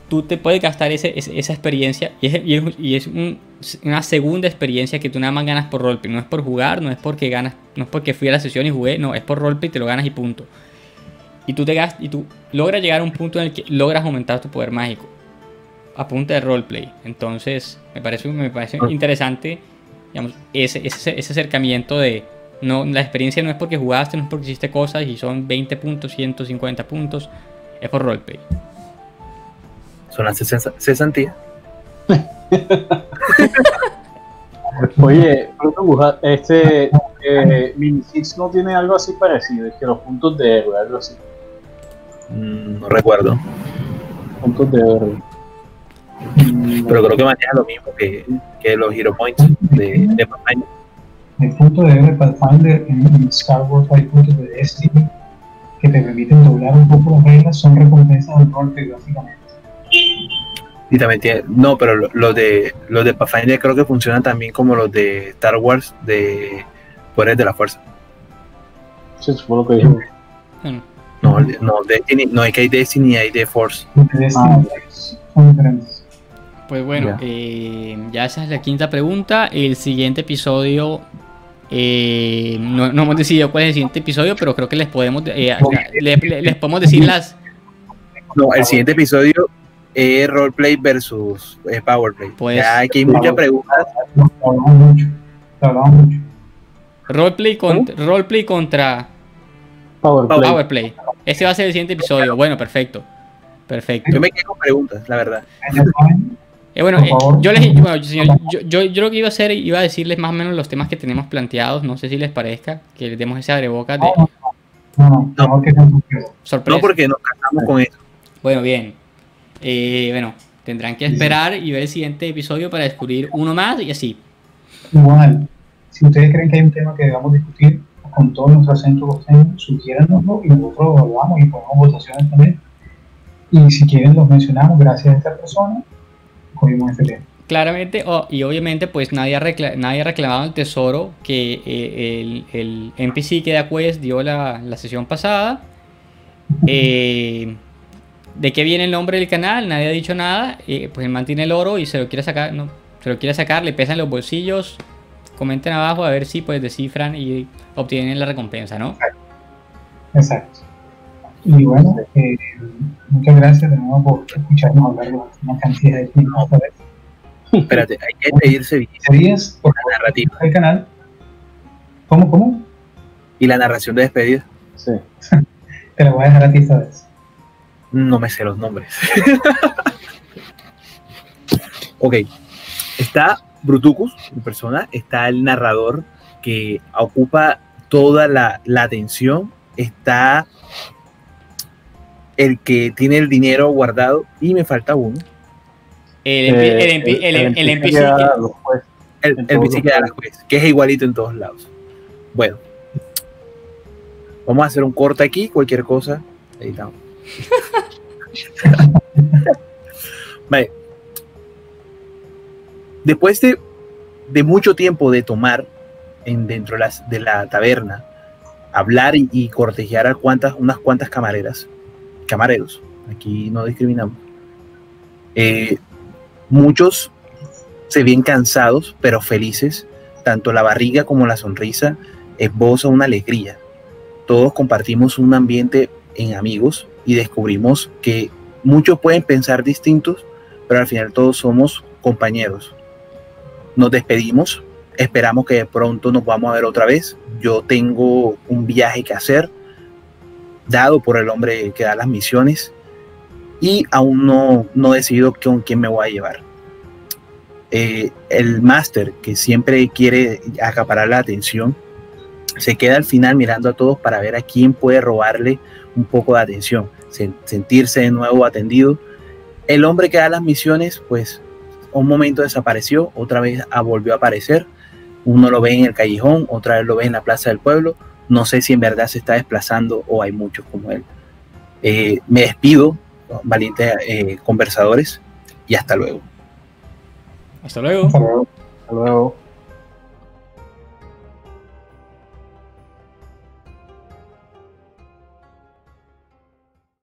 tú te puedes gastar esa experiencia y es una segunda experiencia que tú nada más ganas por roleplay. No es por jugar, no es porque fui a la sesión y jugué, no, es por roleplay, te lo ganas y punto. Y tú logras llegar a un punto en el que logras aumentar tu poder mágico a punta de roleplay. Entonces me parece interesante, digamos, ese acercamiento de No, la experiencia no es porque jugaste, no es porque hiciste cosas y son 20 puntos, 150 puntos. Es por roleplay. Son las cesantías. Oye, Mini Six no tiene algo así parecido, es que los puntos de héroe, algo así. No recuerdo. Puntos de héroe. Pero creo que maneja lo mismo que los Hero Points de Pathfinder. Hay puntos de Pathfinder en Star Wars, hay puntos de Destiny que te permiten doblar un poco las reglas, son recompensas del roleplay básicamente. Y también tiene, no, pero los de Pathfinder creo que funcionan también como los de Star Wars de poderes de la fuerza. Sí, eso fue lo que dijo. No, Destiny, no hay que hay Destiny y hay de Force. Son diferentes. Pues bueno, ya esa es la quinta pregunta. El siguiente episodio, no hemos decidido cuál es el siguiente episodio, pero creo que les podemos les podemos decir las... No, el siguiente episodio es roleplay versus powerplay. Pues, ya aquí hay muchas preguntas. Hablamos mucho. Roleplay contra Powerplay. Este va a ser el siguiente episodio. Bueno, perfecto. Yo me quedé con preguntas, la verdad. Bueno, yo lo que iba a hacer, iba a decirles más o menos los temas que tenemos planteados. No sé si les parezca que les demos ese abrebocas de No, que no. sorpresa. No, porque nos casamos con eso. Bueno, bien. Bueno, tendrán que esperar y ver el siguiente episodio para descubrir uno más y así. Igual, si ustedes creen que hay un tema que debamos discutir con todo nuestro acento costeño, sugiéranoslo y nosotros lo evaluamos y ponemos votaciones también. Y si quieren los mencionamos gracias a esta persona, cogimos este tema. Claramente, y obviamente pues nadie ha reclamado el tesoro que el NPC que da Quest dio la sesión pasada. ¿De qué viene el nombre del canal? Nadie ha dicho nada. Pues el man tiene el oro y se lo quiere sacar, no, se lo quiere sacar, le pesan los bolsillos. Comenten abajo a ver si pues descifran y obtienen la recompensa, ¿no? Exacto. Y bueno, muchas gracias de nuevo por escucharnos hablar de una cantidad de tiempo. Espérate, hay que pedirse bien. ¿Serías por la narrativa el canal? ¿Cómo? Y la narración de despedida. Sí. Te la voy a dejar a ti esta vez. No me sé los nombres. Ok. Está Brutucus, en persona. Está el narrador que ocupa toda la atención. Está el que tiene el dinero guardado. Y me falta uno. El NPC El NPC que da las quests, que es igualito en todos lados. Bueno. Vamos a hacer un corte aquí. Cualquier cosa. Editamos. Vale. Después de mucho tiempo de tomar dentro de la taberna, hablar y cortejar a unas cuantas camareros, aquí no discriminamos, muchos se ven cansados pero felices, tanto la barriga como la sonrisa esboza una alegría. Todos compartimos un ambiente en amigos y descubrimos que muchos pueden pensar distintos, pero al final todos somos compañeros. Nos despedimos, esperamos que de pronto nos vamos a ver otra vez. Yo tengo un viaje que hacer, dado por el hombre que da las misiones, y aún no decido con quién me voy a llevar. El máster, que siempre quiere acaparar la atención, se queda al final mirando a todos para ver a quién puede robarle un poco de atención, sentirse de nuevo atendido. El hombre que da las misiones, pues un momento desapareció, otra vez volvió a aparecer. Uno lo ve en el callejón, otra vez lo ve en la plaza del pueblo. No sé si en verdad se está desplazando o hay muchos como él. Me despido, valientes conversadores, y hasta luego. Hasta luego. Hasta luego. Hasta luego.